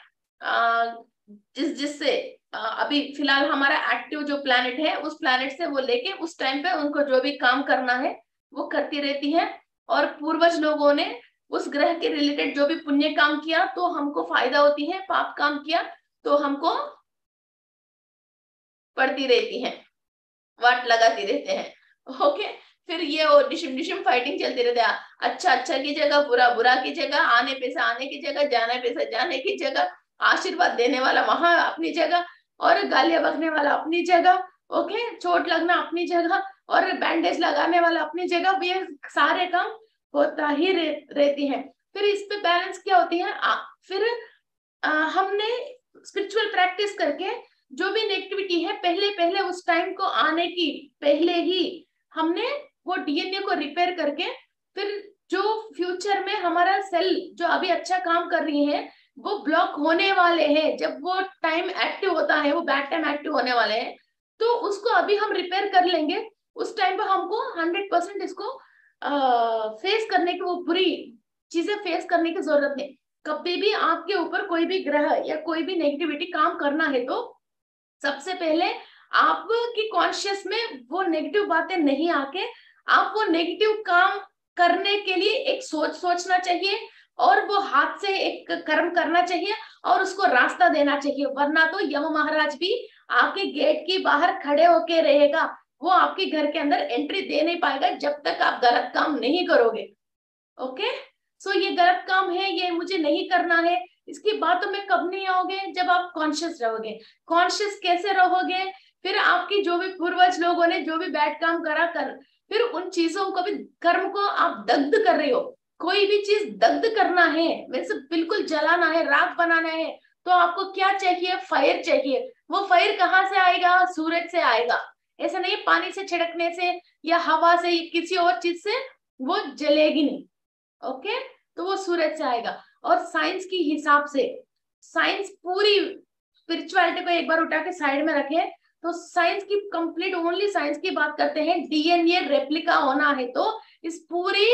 जिससे अभी फिलहाल हमारा एक्टिव जो प्लैनेट है उस प्लैनेट से वो लेके उस टाइम पे उनको जो भी काम करना है वो करती रहती है। और पूर्वज लोगों ने उस ग्रह के रिलेटेड जो भी पुण्य काम किया तो हमको फायदा होती है, पाप काम किया तो हमको पड़ती रहती है, वाट लगाती रहते हैं। ओके, फिर ये वो डिशम डिशम फाइटिंग चलती रहती है, अच्छा अच्छा की जगह बुरा बुरा की जगह, आने पे से आने की जगह, जाने पे से जाने की जगह, आशीर्वाद देने वाला वहां अपनी जगह और गालियां बकने वाला अपनी जगह। ओके, चोट लगना अपनी जगह और बैंडेज लगाने वाला अपनी जगह, ये सारे काम होता ही रहती है। फिर इस पे बैलेंस क्या होती है, फिर हमने स्पिरिचुअल प्रैक्टिस करके जो भी नेगेटिविटी है पहले पहले उस टाइम को आने की पहले ही हमने वो डीएनए को रिपेयर करके, फिर जो फ्यूचर में हमारा सेल जो अभी अच्छा काम कर रही है वो ब्लॉक होने वाले हैं, जब वो टाइम एक्टिव होता है वो बैड टाइम एक्टिव होने वाले हैं, तो उसको अभी हम रिपेयर कर लेंगे। उस टाइम पर हमको 100% इसको फेस करने की, वो बुरी चीजें फेस करने की जरूरत नहीं। कभी भी आपके ऊपर कोई भी ग्रह या कोई भी नेगेटिविटी काम करना है तो सबसे पहले आपकी कॉन्शियस में वो नेगेटिव बातें नहीं आके आप वो नेगेटिव काम करने के लिए एक सोचना चाहिए, और वो हाथ से एक कर्म करना चाहिए और उसको रास्ता देना चाहिए, वरना तो यम महाराज भी आपके गेट के बाहर खड़े होके रहेगा, वो आपके घर के अंदर एंट्री दे नहीं पाएगा जब तक आप गलत काम नहीं करोगे। ओके, सो ये गलत काम है, ये मुझे नहीं करना है, इसकी बातों में कब नहीं आओगे, जब आप कॉन्शियस रहोगे। कॉन्शियस कैसे रहोगे, फिर आपकी जो भी पूर्वज लोगों ने जो भी बैड काम करा कर, फिर उन चीजों को भी, कर्म को आप दग्ध कर रहे हो, कोई भी चीज दग्ध करना है वैसे बिल्कुल जलाना है, राख बनाना है, तो आपको क्या चाहिए, फायर चाहिए। वो फायर कहाँ से आएगा, सूरज से आएगा, ऐसा नहीं पानी से छिड़कने से या हवा से या किसी और चीज से वो जलेगी नहीं। ओके, तो वो सूरज से आएगा। और साइंस की हिसाब से, साइंस पूरी स्पिरिचुअलिटी को एक बार उठा के साइड में रखे तो साइंस की कंप्लीट ओनली साइंस की बात करते हैं, डीएनए रेप्लिका होना है तो इस पूरी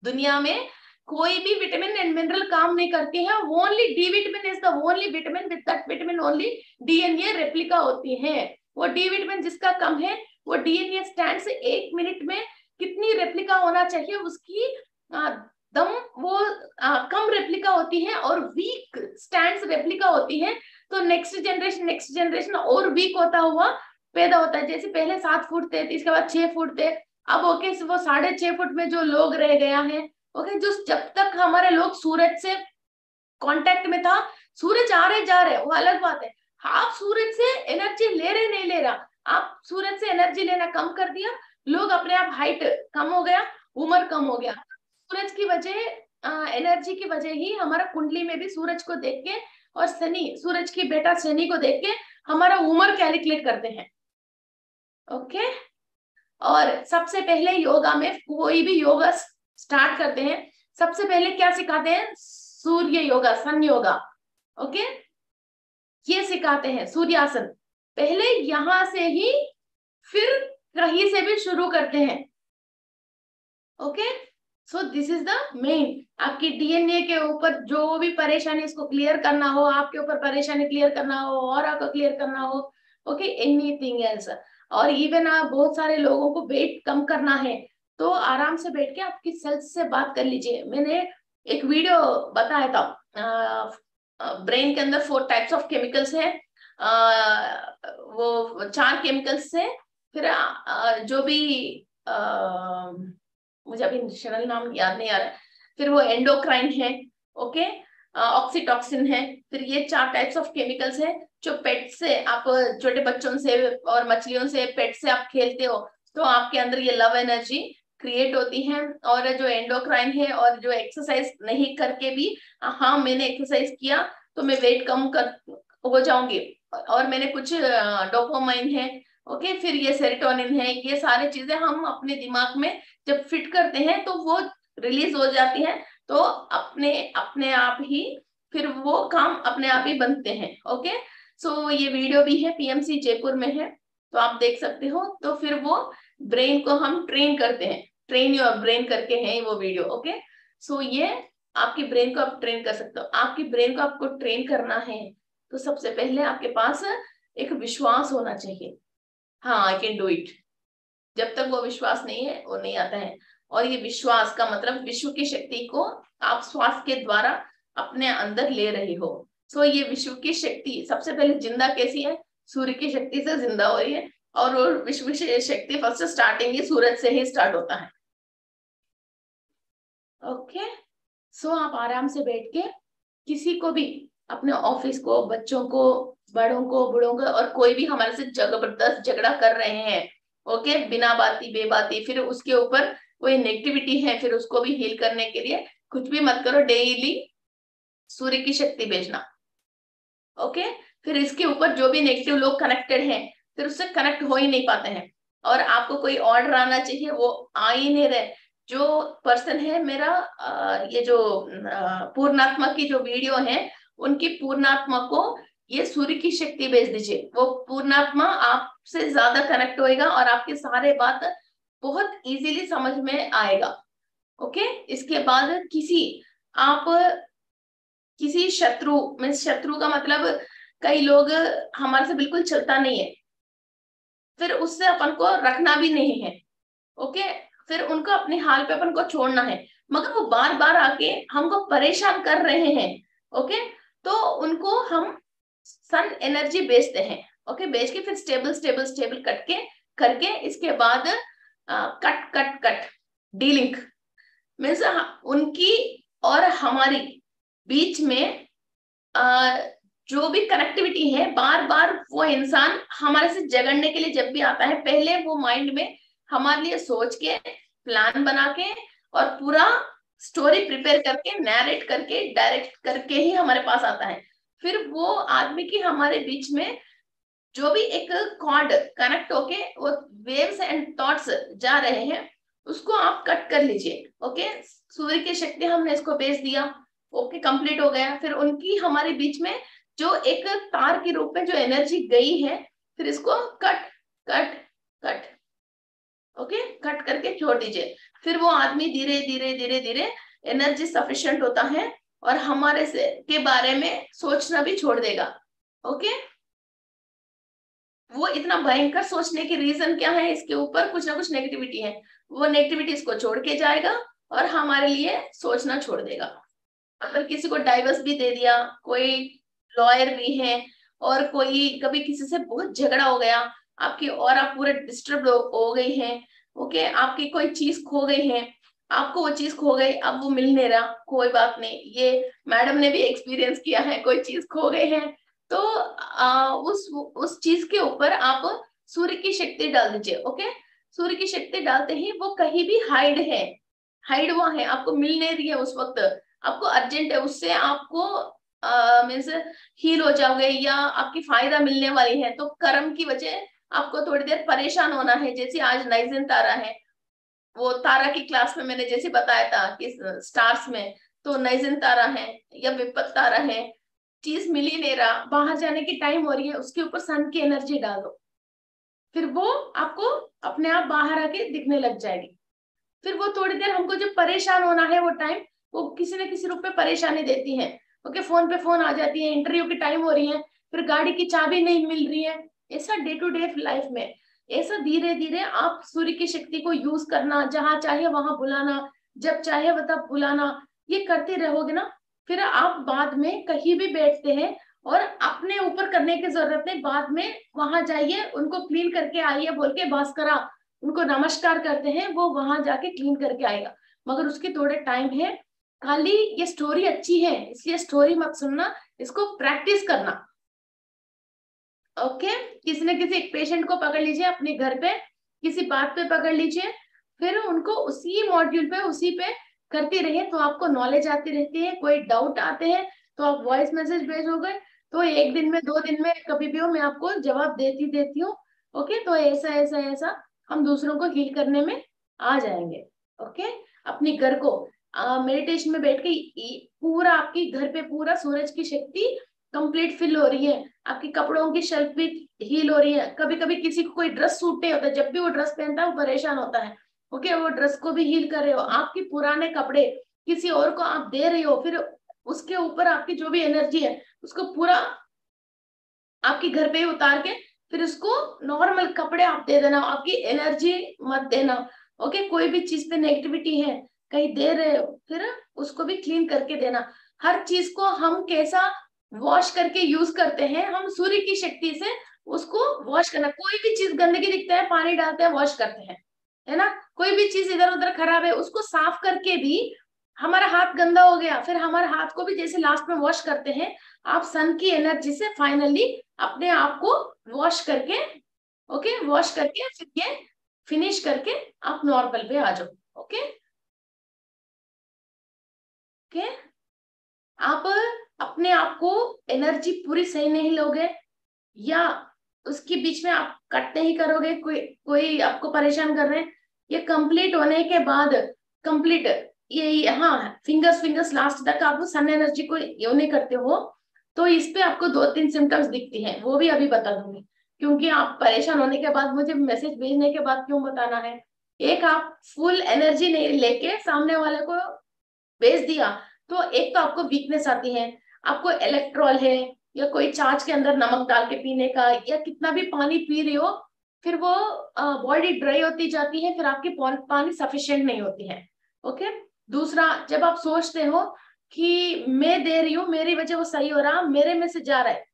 दुनिया में कोई भी विटामिन एंड मिनरल काम नहीं करती है, only D vitamin is the only vitamin, with that vitamin only DNA replica होती है। वो डी विटामिन जिसका कम है वो डीएनए स्टैंड से 1 मिनट में कितनी रेप्लिका होना चाहिए उसकी दम वो कम रेप्लिका होती है, और वीक स्टैंड्स रेप्लिका होती है, तो नेक्स्ट जनरेशन और वीक होता हुआ पैदा होता है। जैसे पहले 7 फुट थे, इसके बाद 6 फुट थे, अब ओके वो 6.5 फुट में जो लोग रह गया है। ओके, जो जब तक हमारे लोग सूरज से कांटेक्ट में था, सूरज आ रहे जा रहे वो अलग बात है, आप सूरज से एनर्जी ले रहे नहीं ले रहा, आप सूरज से एनर्जी लेना कम कर दिया, लोग अपने आप हाइट कम हो गया, उम्र कम हो गया। सूरज की वजह, एनर्जी की वजह ही हमारा कुंडली में भी सूरज को देख के और शनि, सूरज की बेटा शनि को देख के हमारा उम्र कैलकुलेट करते हैं। ओके, और सबसे पहले योगा में कोई भी योगा स्टार्ट करते हैं सबसे पहले क्या सिखाते हैं, सूर्य योगा, सन योगा। ओके, ये सिखाते हैं सूर्यासन पहले, यहां से ही फिर कहीं से भी शुरू करते हैं। Okay, so this is the main, आपकी डीएनए के ऊपर जो भी परेशानी, इसको क्लियर करना हो, आपके ऊपर परेशानी क्लियर करना हो, और आपको क्लियर करना हो, ओके, एनीथिंग एल्स। और इवन आप बहुत सारे लोगों को वेट कम करना है, तो आराम से बैठ के आपकी सेल्फ से बात कर लीजिए। मैंने एक वीडियो बताया था, ब्रेन के अंदर 4 टाइप्स ऑफ केमिकल्स है, वो 4 केमिकल्स है। फिर जो भी मुझे अभी नेशनल नाम याद नहीं आ रहा है, फिर वो एंडोक्राइन है, ओके, ऑक्सीटॉक्सिन है। फिर ये 4 टाइप्स ऑफ केमिकल्स है जो पेट से, आप छोटे बच्चों से और मछलियों से, पेट से आप खेलते हो तो आपके अंदर ये लव एनर्जी क्रिएट होती है। और जो एंडोक्राइन है, और जो एक्सरसाइज नहीं करके भी, हाँ मैंने एक्सरसाइज किया तो मैं वेट कम कर हो जाऊंगी, और मैंने कुछ डोपामाइन है, ओके, फिर ये सेरोटोनिन है, ये सारी चीजें हम अपने दिमाग में जब फिट करते हैं तो वो रिलीज हो जाती है, तो अपने अपने आप ही फिर वो काम अपने आप ही बनते हैं। ओके, सो ये वीडियो भी है, पीएमसी जयपुर में है, तो आप देख सकते हो। तो फिर वो ब्रेन को हम ट्रेन करते हैं, ट्रेन योर ब्रेन करके है वो वीडियो। ओके, सो ये आपकी ब्रेन को आप ट्रेन कर सकते हो। आपकी ब्रेन को आपको ट्रेन करना है तो सबसे पहले आपके पास एक विश्वास होना चाहिए, हाँ आई कैन डू इट। जब तक वो विश्वास नहीं है वो नहीं आता है। और ये विश्वास का मतलब विश्व की शक्ति को आप श्वास के द्वारा अपने अंदर ले रही हो। सो ये विश्व की शक्ति सबसे पहले जिंदा कैसी है, सूर्य की शक्ति से जिंदा हो रही है, और वो विश्व की शक्ति फर्स्ट स्टार्टिंग ही सूरज से ही स्टार्ट होता है। ओके, सो आप आराम से बैठ के किसी को भी, अपने ऑफिस को, बच्चों को, बड़ों को, बूढ़ों को, और कोई भी हमारे से जबरदस्त झगड़ा कर रहे हैं, ओके, बिना बाती बेबाती, फिर उसके ऊपर कोई नेगेटिविटी है, फिर उसको भी हील करने के लिए कुछ भी मत करो, डेली सूर्य की शक्ति भेजना। ओके, फिर इसके ऊपर जो भी नेगेटिव लोग कनेक्टेड हैं, फिर उससे कनेक्ट हो ही नहीं पाते हैं। और आपको कोई ऑर्डर आना चाहिए, वो आ ही नहीं रहे। जो पर्सन है मेरा, ये जो पूर्णात्मा की जो वीडियो है, उनकी पूर्णात्मा को ये सूर्य की शक्ति भेज दीजिए, वो पूर्णात्मा आपसे ज्यादा कनेक्ट होएगा और आपके सारे बात बहुत इजीली समझ में आएगा। ओके, इसके बाद आप किसी शत्रु, मीन्स शत्रु का मतलब कई लोग हमारे से बिल्कुल चलता नहीं है, फिर उससे अपन को रखना भी नहीं है। ओके, फिर उनको अपने हाल पे अपन को छोड़ना है, मगर वो बार बार आके हमको परेशान कर रहे हैं। ओके, तो उनको हम सन एनर्जी बेचते हैं। ओके, बेच के फिर स्टेबल स्टेबल स्टेबल कट के करके, इसके बाद cut cut cut delink, means उनकी और हमारी बीच में जो भी कनेक्टिविटी है, बार बार वो इंसान हमारे से झगड़ने के लिए जब भी आता है, पहले वो माइंड में हमारे लिए सोच के, प्लान बना के, और पूरा स्टोरी प्रिपेयर करके, नैरेट करके, डायरेक्ट करके ही हमारे पास आता है। फिर वो आदमी की हमारे बीच में जो भी एक कॉर्ड कनेक्ट होके वो वेव्स एंड थॉट्स जा रहे हैं, उसको आप कट कर लीजिए। ओके, सूर्य की शक्ति हमने इसको भेज दिया, ओके, कंप्लीट हो गया। फिर उनकी हमारे बीच में जो एक तार के रूप में जो एनर्जी गई है, फिर इसको cut cut cut, okay, cut करके छोड़ दीजिए। फिर वो आदमी धीरे धीरे धीरे धीरे एनर्जी सफिशिएंट होता है और हमारे से के बारे में सोचना भी छोड़ देगा। ओके, वो इतना भयंकर सोचने की रीजन क्या है, इसके ऊपर कुछ ना कुछ नेगेटिविटी है, वो नेगेटिविटी इसको छोड़ के जाएगा और हमारे लिए सोचना छोड़ देगा। अगर किसी को डाइवर्स भी दे दिया, कोई लॉयर भी है, और कोई कभी किसी से बहुत झगड़ा हो गया आपकी, और आप पूरे डिस्टर्ब हो गई हैं, ओके, आपकी कोई चीज खो गई है, आपको वो चीज खो गई, अब वो मिल नहीं रहा, कोई बात नहीं, ये मैडम ने भी एक्सपीरियंस किया है, कोई चीज खो गई है, तो उस चीज के ऊपर आप सूर्य की शक्ति डाल दीजिए। ओके, सूर्य की शक्ति डालते ही वो कहीं भी हाइड हुआ है, आपको मिल नहीं रही है उस वक्त, आपको अर्जेंट है, उससे आपको मीन्स हील हो जाओगे या आपकी फायदा मिलने वाली है, तो कर्म की वजह आपको थोड़ी देर परेशान होना है, जैसे आज नाइजन तारा है, वो तारा की क्लास में मैंने जैसे बताया था कि स्टार्स में तो नाइजन तारा है या विपत तारा है, चीज मिल ही नहीं रहा, बाहर जाने की टाइम हो रही है, उसके ऊपर सन की एनर्जी डालो, फिर वो आपको अपने आप बाहर आके दिखने लग जाएगी। फिर वो थोड़ी देर हमको जो परेशान होना है वो टाइम, वो किसी न किसी रूप में परेशानी देती है। ओके, फोन पे फोन आ जाती है, इंटरव्यू की टाइम हो रही है, फिर गाड़ी की चाबी नहीं मिल रही है। ऐसा डे टू डे लाइफ में ऐसा धीरे धीरे आप सूर्य की शक्ति को यूज करना, जहां चाहे वहां बुलाना, जब चाहे तब बुलाना, ये करते रहोगे ना, फिर आप बाद में कहीं भी बैठते हैं और अपने ऊपर करने की जरूरत नहीं, बाद में वहां जाइए, उनको क्लीन करके आइए बोल के भास्करा उनको नमस्कार करते हैं, वो वहां जाके क्लीन करके आएगा। मगर उसके थोड़े टाइम है। खाली ये स्टोरी अच्छी है इसलिए स्टोरी मत सुनना, इसको प्रैक्टिस करना। ओके, किसी न किसी एक पेशेंट को पकड़ लीजिए अपने घर पे, किसी बात पे पकड़ लीजिए, फिर उनको उसी मॉड्यूल पे उसी पे करती रहिए, तो आपको नॉलेज आती रहती है। कोई डाउट आते हैं तो आप वॉइस मैसेज भेजोगे, तो एक दिन में 2 दिन में कभी भी हो मैं आपको जवाब देती देती हूँ। ओके, तो ऐसा ऐसा ऐसा हम दूसरों को हील करने में आ जाएंगे। ओके, अपने घर को मेडिटेशन में बैठ के पूरा आपकी घर पे पूरा सूरज की शक्ति कंप्लीट फिल हो रही है, आपके कपड़ों की शेल्फ भी हील हो रही है। कभी कभी किसी को कोई ड्रेस सूट नहीं होता, जब भी वो ड्रेस पहनता है वो परेशान होता है। ओके, वो ड्रेस को भी हील कर रहे हो, आपके पुराने कपड़े किसी और को आप दे रहे हो, फिर उसके ऊपर आपकी जो भी एनर्जी है उसको पूरा आपके घर पे ही उतार के फिर उसको नॉर्मल कपड़े आप दे देना, आपकी एनर्जी मत देना। ओके, कोई भी चीज पे नेगेटिविटी है कहीं दे रहे हो, फिर उसको भी क्लीन करके देना। हर चीज को हम कैसा वॉश करके यूज करते हैं, हम सूर्य की शक्ति से उसको वॉश करना। कोई भी चीज गंदगी दिखता है पानी डालते हैं वॉश करते हैं, है ना। कोई भी चीज इधर उधर खराब है उसको साफ करके भी हमारा हाथ गंदा हो गया, फिर हमारे हाथ को भी जैसे लास्ट में वॉश करते हैं, आप सन की एनर्जी से फाइनली अपने आप को वॉश करके, ओके वॉश करके फिर ये फिनिश करके आप नॉर्मल पे आ जाओ। ओके ओके, आप अपने आप को एनर्जी पूरी सही नहीं लोगे या उसके बीच में आप कट नहीं करोगे, कोई कोई आपको परेशान कर रहे हैं, ये कंप्लीट होने के बाद कंप्लीट ये हाँ फिंगर्स फिंगर्स लास्ट तक आप सन एनर्जी को यो नहीं करते हो, तो इस पे आपको 2-3 सिम्टम्स दिखती हैं, वो भी अभी बता दूंगी। क्योंकि आप परेशान होने के बाद मुझे मैसेज भेजने के बाद क्यों बताना है। एक आप फुल एनर्जी नहीं लेके सामने वाले को भेज दिया, तो एक तो आपको वीकनेस आती है, आपको इलेक्ट्रॉल है या कोई छाछ के अंदर नमक डाल के पीने का, या कितना भी पानी पी रही हो फिर वो बॉडी ड्राई होती जाती है, फिर आपकी पानी सफिशिएंट नहीं होती है। ओके, दूसरा जब आप सोचते हो कि मैं दे रही हूँ मेरी वजह वो सही हो रहा, मेरे में से जा रहा है,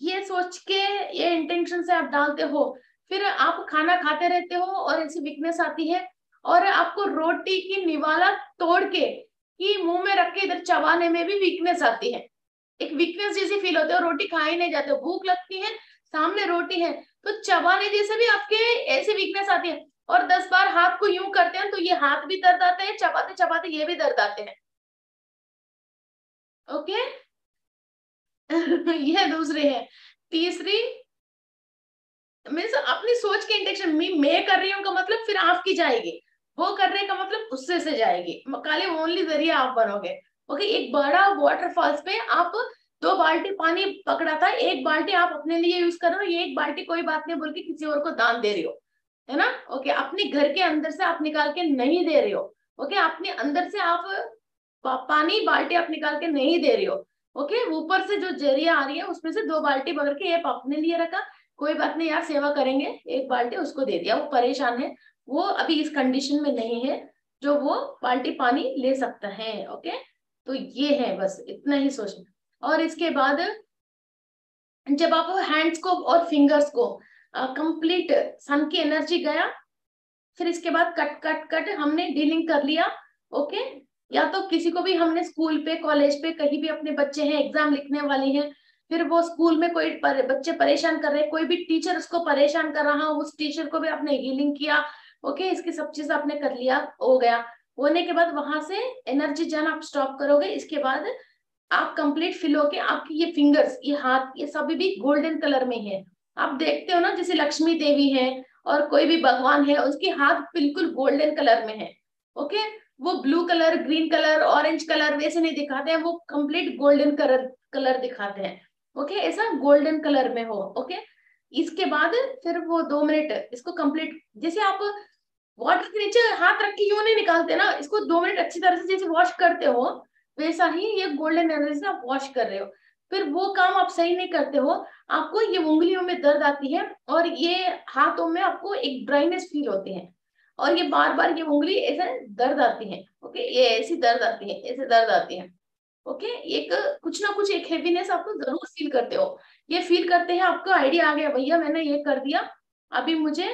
ये सोच के ये इंटेंशन से आप डालते हो, फिर आप खाना खाते रहते हो और ऐसी वीकनेस आती है, और आपको रोटी की निवाला तोड़ के कि मुंह में रख के इधर चबाने में भी वीकनेस आती है, एक वीकनेस जैसी फील होती है, और रोटी खा ही नहीं जाते, भूख लगती है सामने रोटी है तो चबाने जैसे भी आपके ऐसी वीकनेस आती है, और 10 बार हाथ को यूं करते हैं तो ये हाथ भी दर्द आते हैं, चबाते चबाते ये भी दर्द आते हैं। ओके ये दूसरी है। तीसरी मीन्स अपनी सोच के इंटेंशन, मैं कर रही हूँ का मतलब फिर आपकी जाएगी, वो कर रहे का मतलब उससे से जाएगी, खाली ओनली जरिए आप बनोगे। ओके, एक बड़ा वाटरफॉल्स पे आप 2 बाल्टी पानी पकड़ा था, एक बाल्टी आप अपने लिए यूज कर रहे हो, ये एक बाल्टी कोई बात नहीं बोल के किसी और को दान दे रही हो, है ना। ओके, अपने घर के अंदर से आप निकाल के नहीं दे रहे हो। ओके, अपने अंदर से आप पानी बाल्टी आप निकाल के नहीं दे रही हो। ओके, ऊपर से जो जरिया आ रही है उसमें से 2 बाल्टी पकड़ के ये अपने लिए रखा, कोई बात नहीं यार सेवा करेंगे, एक बाल्टी उसको दे दिया, वो परेशान है, वो अभी इस कंडीशन में नहीं है जो वो बाल्टी पानी ले सकता है। ओके, तो ये है बस इतना ही सोचना। और इसके बाद जब आप हैंड्स को और फिंगर्स को कंप्लीट सन की एनर्जी गया, फिर इसके बाद कट कट कट हमने डीलिंग कर लिया। ओके, या तो किसी को भी हमने स्कूल पे कॉलेज पे कहीं भी अपने बच्चे हैं एग्जाम लिखने वाले हैं, फिर वो स्कूल में कोई बच्चे परेशान कर रहे हैं, कोई भी टीचर उसको परेशान कर रहा हो, उस टीचर को भी आपने हीलिंग किया। ओके, इसकी सब चीज आपने कर लिया, हो गया। होने के बाद वहां से एनर्जी जाना आप स्टॉप करोगे, इसके बाद आप कंप्लीट फिल होके आपकी ये फिंगर्स ये हाथ ये सभी भी गोल्डन कलर में है। आप देखते हो ना जैसे लक्ष्मी देवी है और कोई भी भगवान है उसके हाथ बिल्कुल गोल्डन कलर में है। ओके, वो blue colour, green colour, orange colour वैसे नहीं दिखाते हैं, वो कंप्लीट गोल्डन कलर कलर दिखाते हैं। ओके, ऐसा गोल्डन कलर में हो। ओके, इसके बाद फिर वो 2 मिनट इसको कंप्लीट, जैसे आप वाटर के नीचे हाथ रख के यूं नहीं निकालते ना, इसको 2 मिनट अच्छी तरह से जैसे वॉश करते हो, वैसा ही ये गोल्डन एनर्जी से आप वॉश कर रहे हो। फिर वो काम आप सही नहीं करते हो, आपको ये उंगलियों में दर्द आती है और ये हाथों में आपको एक ड्राइनेस फील होती है, और ये बार बार ये उंगली ऐसे दर्द आती है। ओके, ये ऐसी दर्द आती है, ऐसे दर्द आती है। ओके, एक कुछ ना कुछ एक हेवीनेस आपको जरूर फील करते हो। ये फील करते हैं, आपको आइडिया आ गया भैया मैंने ये कर दिया, अभी मुझे,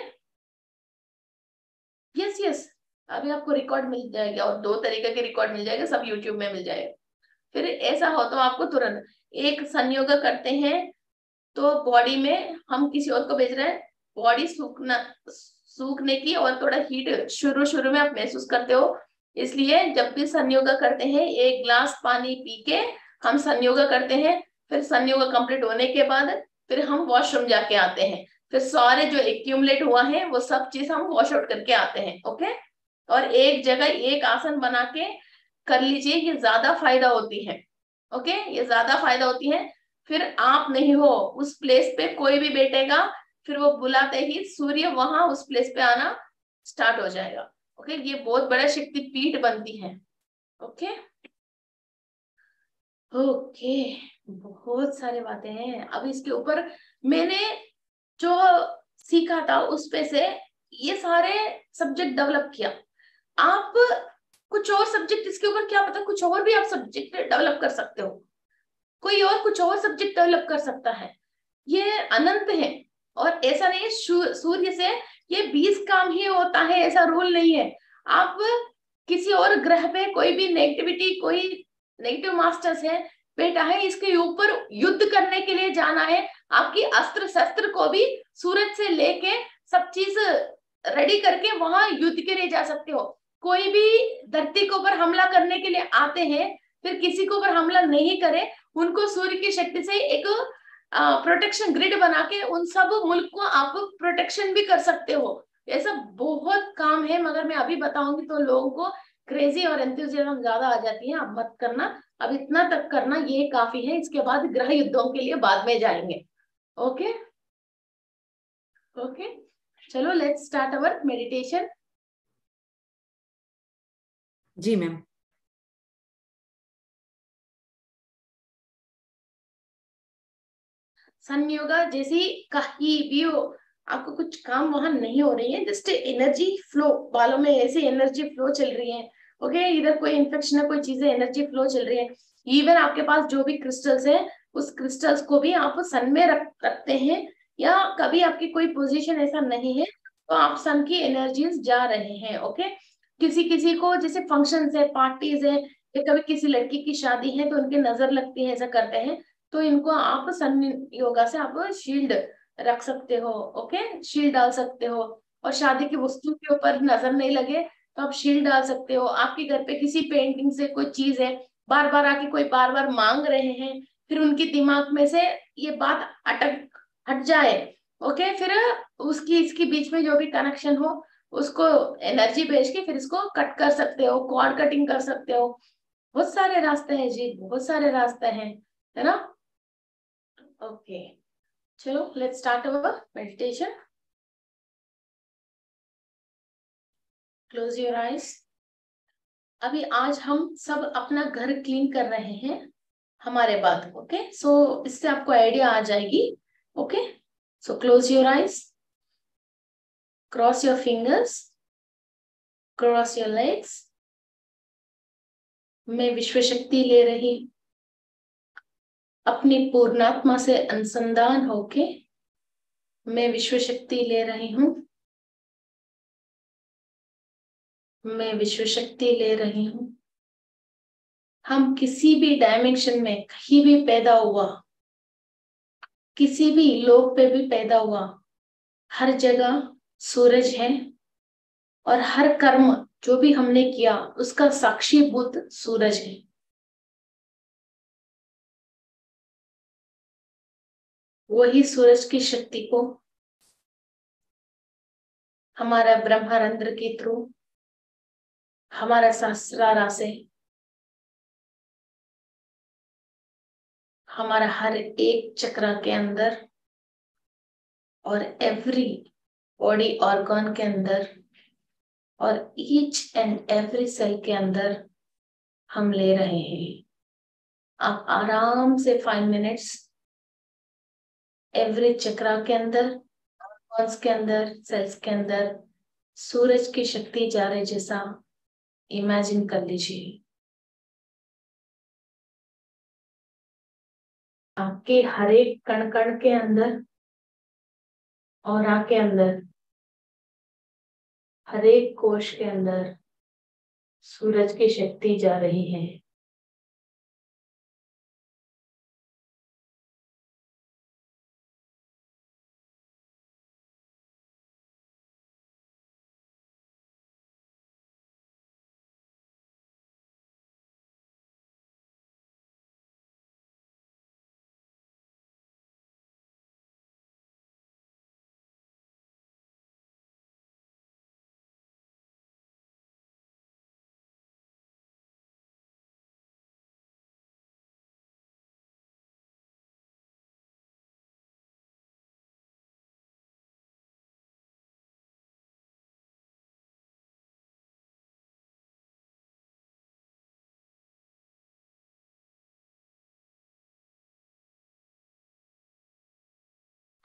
यस यस, अभी आपको रिकॉर्ड मिल जाएगा, और 2 तरीके के रिकॉर्ड मिल जाएगा, सब यूट्यूब में मिल जाएगा। फिर ऐसा हो तो आपको तुरंत एक संयोग करते हैं, तो बॉडी में हम किसी और को भेज रहे हैं, बॉडी सूखने की और थोड़ा हीट शुरू शुरू में आप महसूस करते हो। इसलिए जब भी संयोग करते हैं 1 गिलास पानी पी के हम संयोग करते हैं। फिर संयोग कंप्लीट होने के बाद फिर हम वॉशरूम जाके आते हैं, फिर सारे जो एक्यूमुलेट हुआ है वो सब चीज हम वॉश आउट करके आते हैं। ओके, और एक जगह एक आसन बना के कर लीजिए, ये ज्यादा फायदा होती है। ओके, ये ज्यादा फायदा होती है। फिर आप नहीं हो उस प्लेस पे, कोई भी बैठेगा, फिर वो बुलाते ही सूर्य वहां उस प्लेस पे आना स्टार्ट हो जाएगा। ओके, ये बहुत बड़ा शक्ति पीठ बनती है। ओके ओके, बहुत सारे बातें हैं अब इसके ऊपर। मैंने जो सीखा था उस पे से ये सारे सब्जेक्ट डेवलप किया। आप कुछ और सब्जेक्ट इसके ऊपर, क्या पता कुछ और भी आप सब्जेक्ट डेवलप कर सकते हो, कोई और कुछ और सब्जेक्ट डेवलप कर सकता है। ये अनंत है, और ऐसा नहीं है सूर्य से ये 20 काम ही होता है, ऐसा रूल नहीं है। आप किसी और ग्रह पे कोई भी नेगेटिविटी, कोई नेगेटिव मास्टर्स है बेटा है, इसके ऊपर युद्ध करने के लिए जाना है। आपकी अस्त्र शस्त्र को भी सूरज से लेके सब चीज रेडी करके वहां युद्ध के लिए जा सकते हो। कोई भी धरती के ऊपर हमला करने के लिए आते हैं, फिर किसी के ऊपर हमला नहीं करे, उनको सूर्य की शक्ति से एक प्रोटेक्शन ग्रिड बना के उन सब मुल्क को आप प्रोटेक्शन भी कर सकते हो। ऐसा बहुत काम है, मगर मैं अभी बताऊंगी तो लोगों को क्रेजी और एंथुसियाज्म ज्यादा आ जाती है, अब मत करना। अब इतना तक करना ये काफी है, इसके बाद ग्रह युद्धों के लिए बाद में जाएंगे। ओके ओके, चलो लेट्स स्टार्ट अवर मेडिटेशन। जी मैम। सन योगा जैसी कहीं भी हो, आपको कुछ काम वहां नहीं हो रही है, जस्ट एनर्जी फ्लो, बालों में ऐसी एनर्जी फ्लो चल रही है। ओके, इधर कोई इन्फेक्शन है, कोई चीजें, एनर्जी फ्लो चल रही है। इवन आपके पास जो भी क्रिस्टल्स है, उस क्रिस्टल्स को भी आप सन में रखते हैं, या कभी आपकी कोई पोजीशन ऐसा नहीं है तो आप सन की एनर्जीज जा रहे हैं। ओके, किसी किसी को जैसे फंक्शन है, पार्टीज है, या कभी किसी लड़की की शादी है तो उनकी नजर लगती है, ऐसा करते हैं, तो इनको आप सन योगा से आप शील्ड रख सकते हो। ओके, शील्ड डाल सकते हो, और शादी की वस्तु के ऊपर नजर नहीं लगे तो आप शील्ड डाल सकते हो। आपके घर पे किसी पेंटिंग से कोई चीज है, बार बार आके कोई बार बार मांग रहे हैं, फिर उनके दिमाग में से ये बात अटक हट जाए। ओके, फिर उसकी इसके बीच में जो भी कनेक्शन हो उसको एनर्जी भेज के फिर इसको कट कर सकते हो, कॉर्ड कटिंग कर सकते हो। बहुत सारे रास्ते हैं जी, बहुत सारे रास्ते हैं, है ना। ओके, चलो let's start our meditation. Close your eyes. अभी आज हम सब अपना घर क्लीन कर रहे हैं हमारे बाद। ओके, सो इससे आपको आइडिया आ जाएगी। Okay, so close your eyes, cross your fingers, cross your legs. मैं विश्व शक्ति ले रही, अपनी पूर्णात्मा से अनुसंधान होके मैं विश्व शक्ति ले रही हूँ, मैं विश्व शक्ति ले रही हूँ। हम किसी भी डायमेंशन में कहीं भी पैदा हुआ, किसी भी लोक पे भी पैदा हुआ, हर जगह सूरज है, और हर कर्म जो भी हमने किया उसका साक्षीभूत सूरज है। वही सूरज की शक्ति को हमारा ब्रह्मारंध्र के थ्रू, हमारा सहस्रारा से, हमारा हर एक चक्र के अंदर और एवरी बॉडी ऑर्गन के अंदर और ईच एंड एवरी सेल के अंदर हम ले रहे हैं। आप आराम से 5 मिनट्स एवरी चक्र के अंदर, ऑर्गन्स के अंदर, सेल्स के अंदर सूरज की शक्ति जा रही जैसा इमेजिन कर लीजिए। आपके हर एक कण कण के अंदर और आके अंदर, हर एक कोश के अंदर सूरज की शक्ति जा रही है।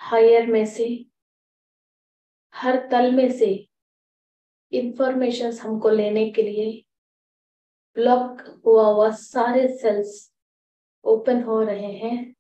हायर में से, हर तल में से इंफॉर्मेशन हमको लेने के लिए ब्लॉक हुआ सारे सेल्स ओपन हो रहे हैं।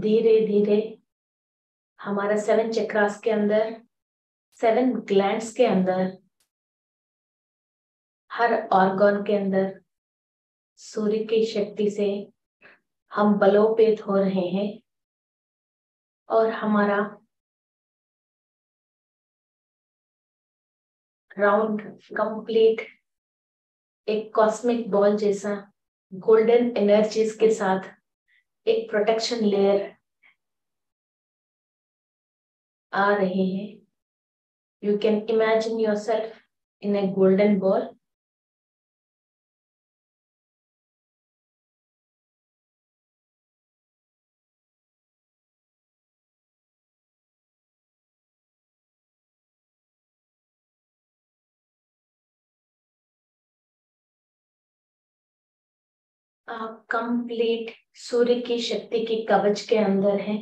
धीरे धीरे हमारा 7 चक्रास के अंदर, 7 ग्लैंड्स के अंदर, हर ऑर्गन के अंदर सूर्य की शक्ति से हम बलोपेत हो रहे हैं और हमारा राउंड कंप्लीट एक कॉस्मिक बॉल जैसा गोल्डन एनर्जीज के साथ एक प्रोटेक्शन लेयर आ रहे हैं। You can imagine yourself in A golden ball. आप कंप्लीट सूर्य की शक्ति की कवच के अंदर हैं।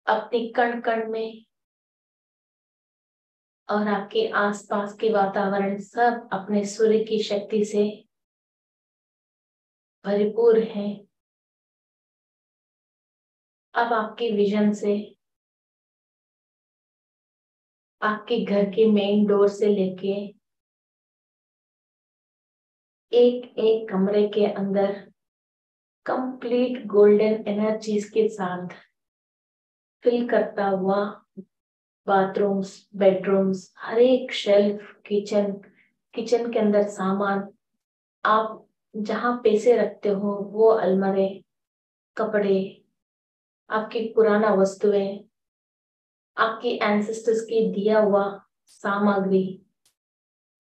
अपनी कण कण में और आपके आसपास के वातावरण सब अपने सूर्य की शक्ति से भरपूर है। अब आपके विजन से आपके घर के मेन डोर से लेके एक एक कमरे के अंदर कंप्लीट गोल्डन एनर्जीज के साथ फिल करता हुआ बाथरूम्स, बेडरूम्स, हर एक शेल्फ, किचन, किचन के अंदर सामान, आप जहाँ पैसे रखते हो वो अलमारे, कपड़े, आपकी पुराना वस्तुएं, आपकी एंसेस्टर्स की दिया हुआ सामग्री,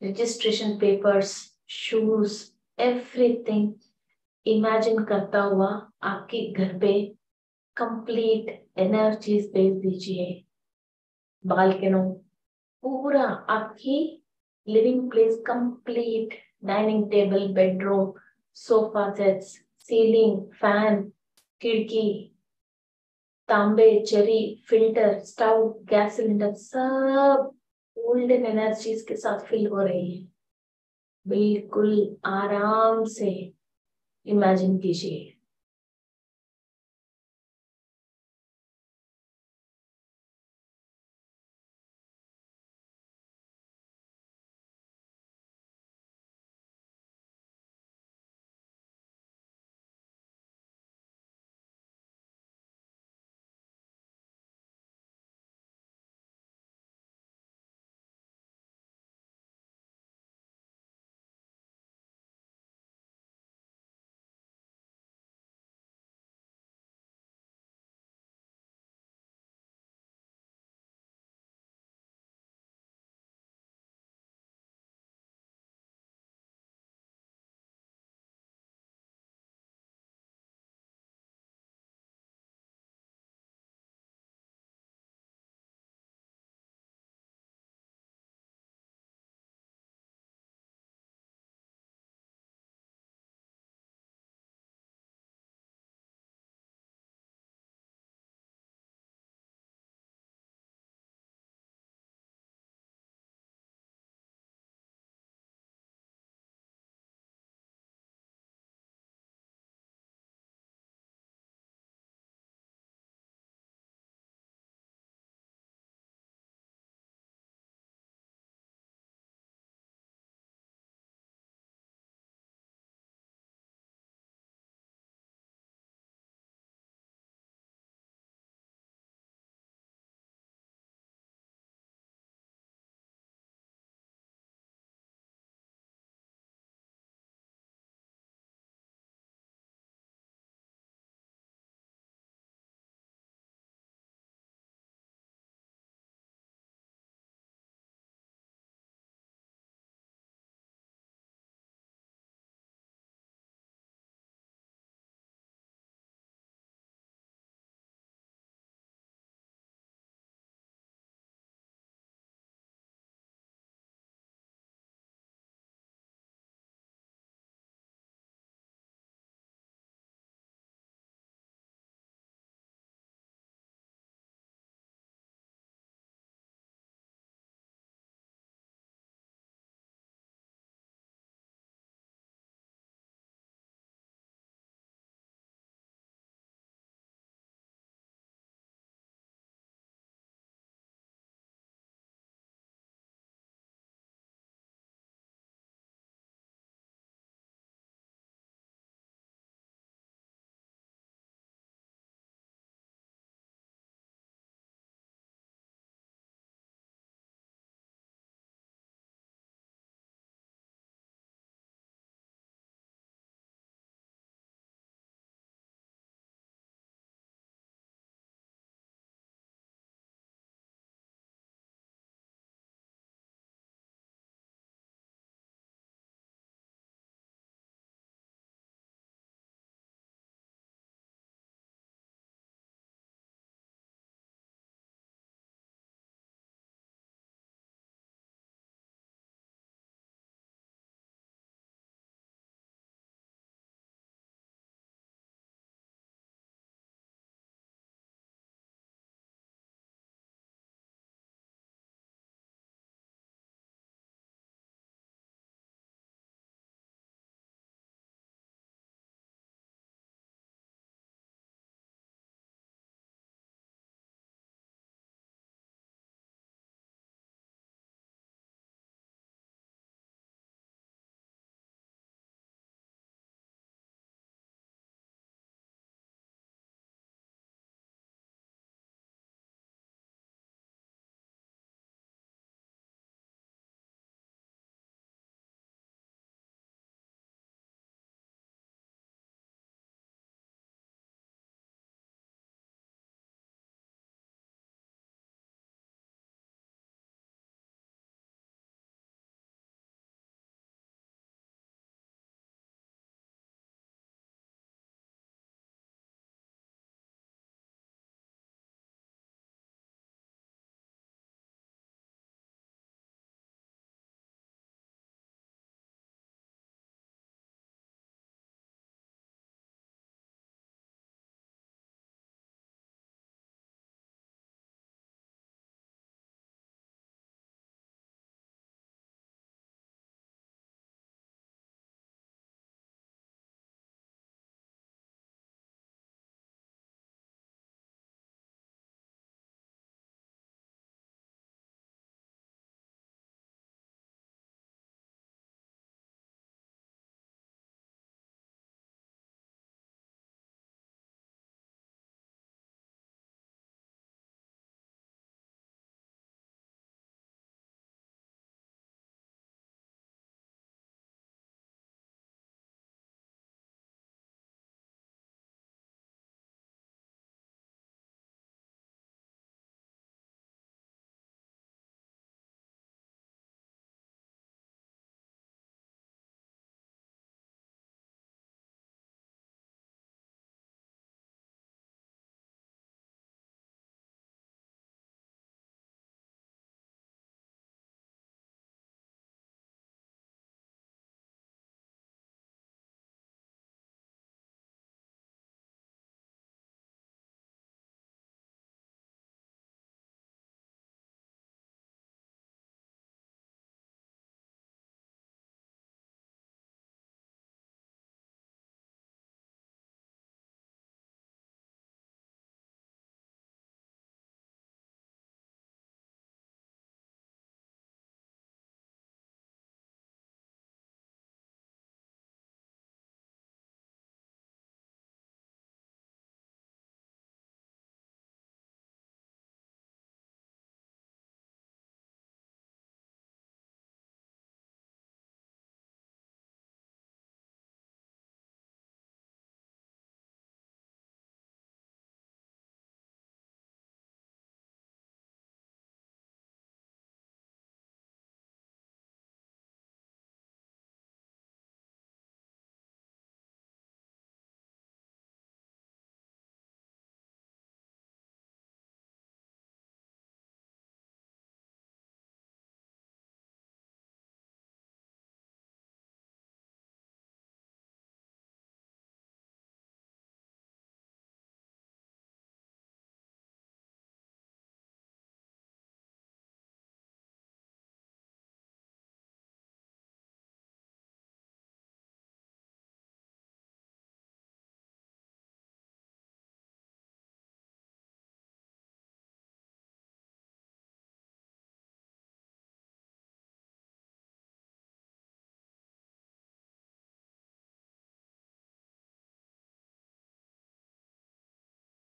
registration papers, shoes, everything imagine करता हुआ आपके घर पे कंप्लीट एनर्जीज भेज दीजिए। बालकनी, पूरा आपकी living place complete, dining table, bedroom, sofa sets, ceiling, fan, खिड़की, तांबे, चरी, फिल्टर, स्टव, गैस सिलेंडर सब गोल्डन एनर्जीज के साथ फिल हो रही है। बिल्कुल आराम से इमेजिन कीजिए।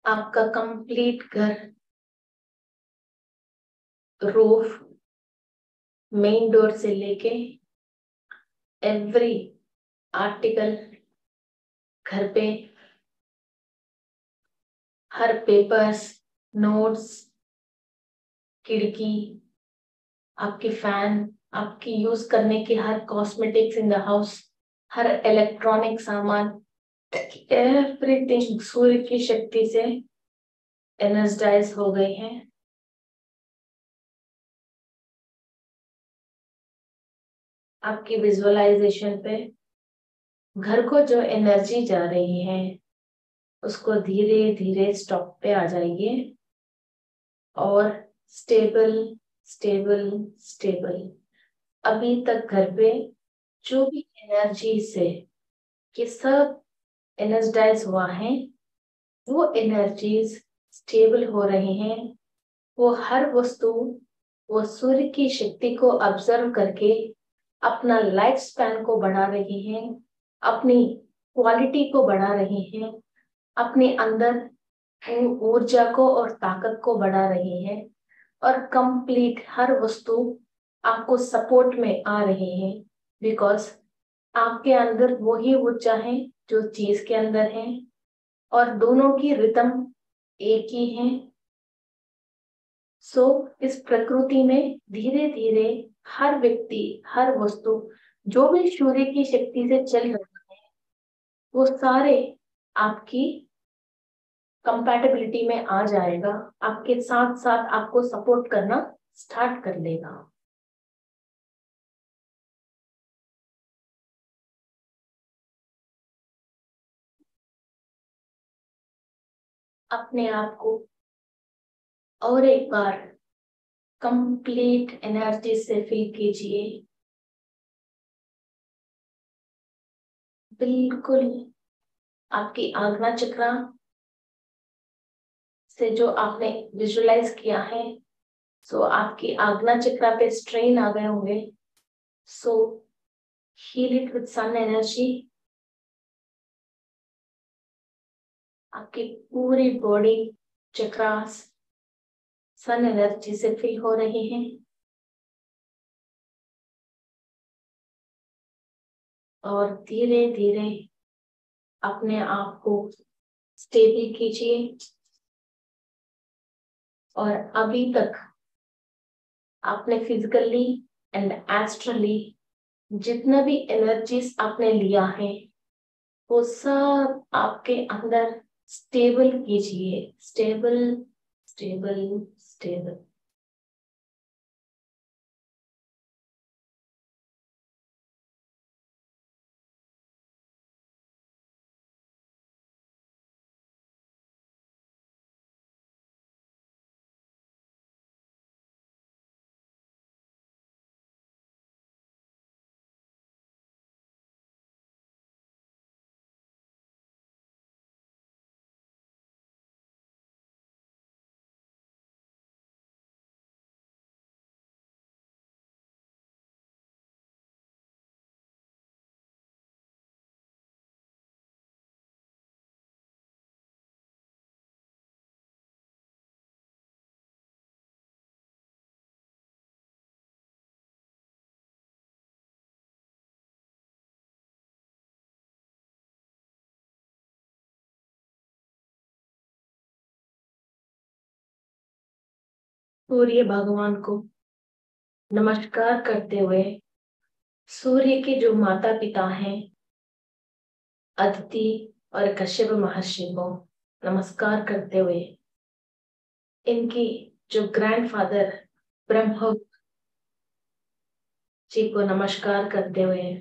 आपका कंप्लीट घर, रूफ, मेन डोर से लेके एवरी आर्टिकल घर पे, हर पेपर्स, नोट्स, खिड़की, आपकी फैन, आपकी यूज करने की हर कॉस्मेटिक्स इन द हाउस, हर इलेक्ट्रॉनिक सामान, एवरीथिंग सूर्य की शक्ति से एनर्जाइज हो गई है। आपकी विजुअलाइजेशन पे घर को जो एनर्जी जा रही है उसको धीरे धीरे स्टॉप पे आ जाइए और स्टेबल स्टेबल स्टेबल। अभी तक घर पे जो भी एनर्जी से ये सब एनर्जाइज हुआ है वो एनर्जीज स्टेबल हो रही हैं। वो हर वस्तु वो सूर्य की शक्ति को ऑब्जर्व करके अपना लाइफ स्पैन को बढ़ा रही हैं, अपनी क्वालिटी को बढ़ा रही हैं, अपने अंदर ऊर्जा को और ताकत को बढ़ा रही है और कंप्लीट हर वस्तु आपको सपोर्ट में आ रही है। बिकॉज आपके अंदर वही ऊर्जा है जो चीज के अंदर है और दोनों की रिदम एक ही है। सो इस प्रकृति में धीरे धीरे हर व्यक्ति, हर वस्तु जो भी सूर्य की शक्ति से चल रहा है वो सारे आपकी कंपैटिबिलिटी में आ जाएगा, आपके साथ साथ आपको सपोर्ट करना स्टार्ट कर देगा। अपने आप को और एक बार कंप्लीट एनर्जी से फिल कीजिए। बिल्कुल आपकी आज्ञा चक्र से जो आपने विजुअलाइज किया है, सो आपकी आज्ञा चक्र पे स्ट्रेन आ गए होंगे। So heal it with sun energy. आपकी पूरी बॉडी चक्रास सन एनर्जी से फिल हो रही हैं और धीरे धीरे अपने आप को स्टेबल कीजिए। और अभी तक आपने फिजिकली एंड एस्ट्रली जितना भी एनर्जीज आपने लिया है वो सब आपके अंदर स्टेबल कीजिए। Stable stable stable. सूर्य भगवान को नमस्कार करते हुए, सूर्य के जो माता पिता हैं अदिति और कश्यप महर्षि को नमस्कार करते हुए, इनकी जो ग्रैंडफादर ब्रह्म जी को नमस्कार करते हुए,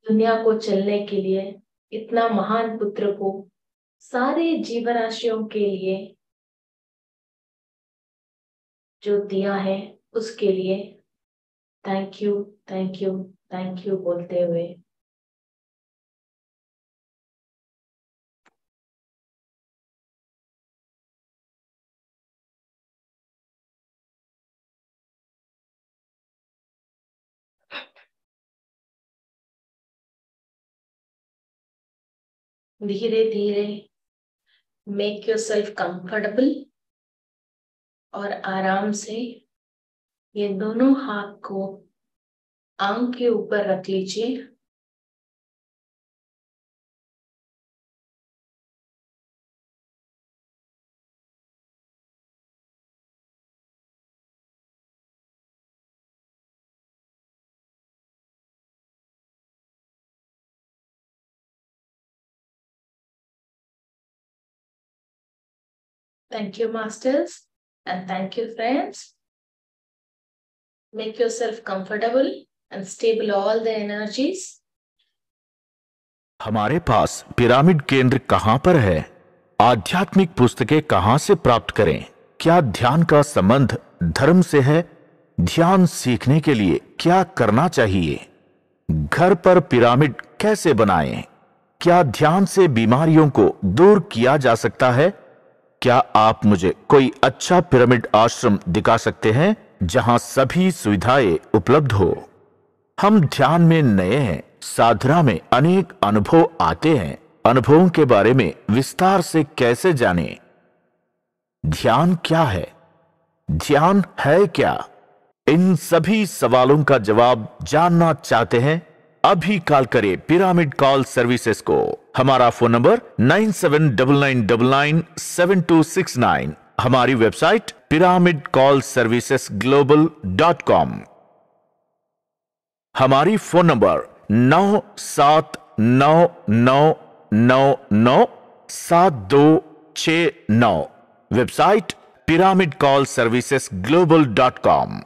दुनिया को चलने के लिए इतना महान पुत्र को सारे जीवराशियों के लिए जो दिया है उसके लिए thank you thank you thank you बोलते हुए धीरे धीरे मेक योर सेल्फ कंफर्टेबल और आराम से ये दोनों हाथ को आंख के ऊपर रख लीजिए। Thank you, masters, and thank you, friends. Make yourself comfortable and stable all the energies. हमारे पास पिरामिड केंद्र कहां पर है? आध्यात्मिक पुस्तकें कहां से प्राप्त करें? क्या ध्यान का संबंध धर्म से है? ध्यान सीखने के लिए क्या करना चाहिए? घर पर पिरामिड कैसे बनाएं? क्या ध्यान से बीमारियों को दूर किया जा सकता है? क्या आप मुझे कोई अच्छा पिरामिड आश्रम दिखा सकते हैं जहां सभी सुविधाएं उपलब्ध हो? हम ध्यान में नए हैं, साधना में अनेक अनुभव आते हैं। अनुभवों के बारे में विस्तार से कैसे जानें? ध्यान क्या है? ध्यान है क्या? इन सभी सवालों का जवाब जानना चाहते हैं? अभी कॉल करें पिरामिड कॉल सर्विसेज को। हमारा फोन नंबर 9799997269। हमारी वेबसाइट pyramidcallservicesglobal.com। हमारी फोन नंबर 9799997269। Website pyramidcallservicesglobal.com।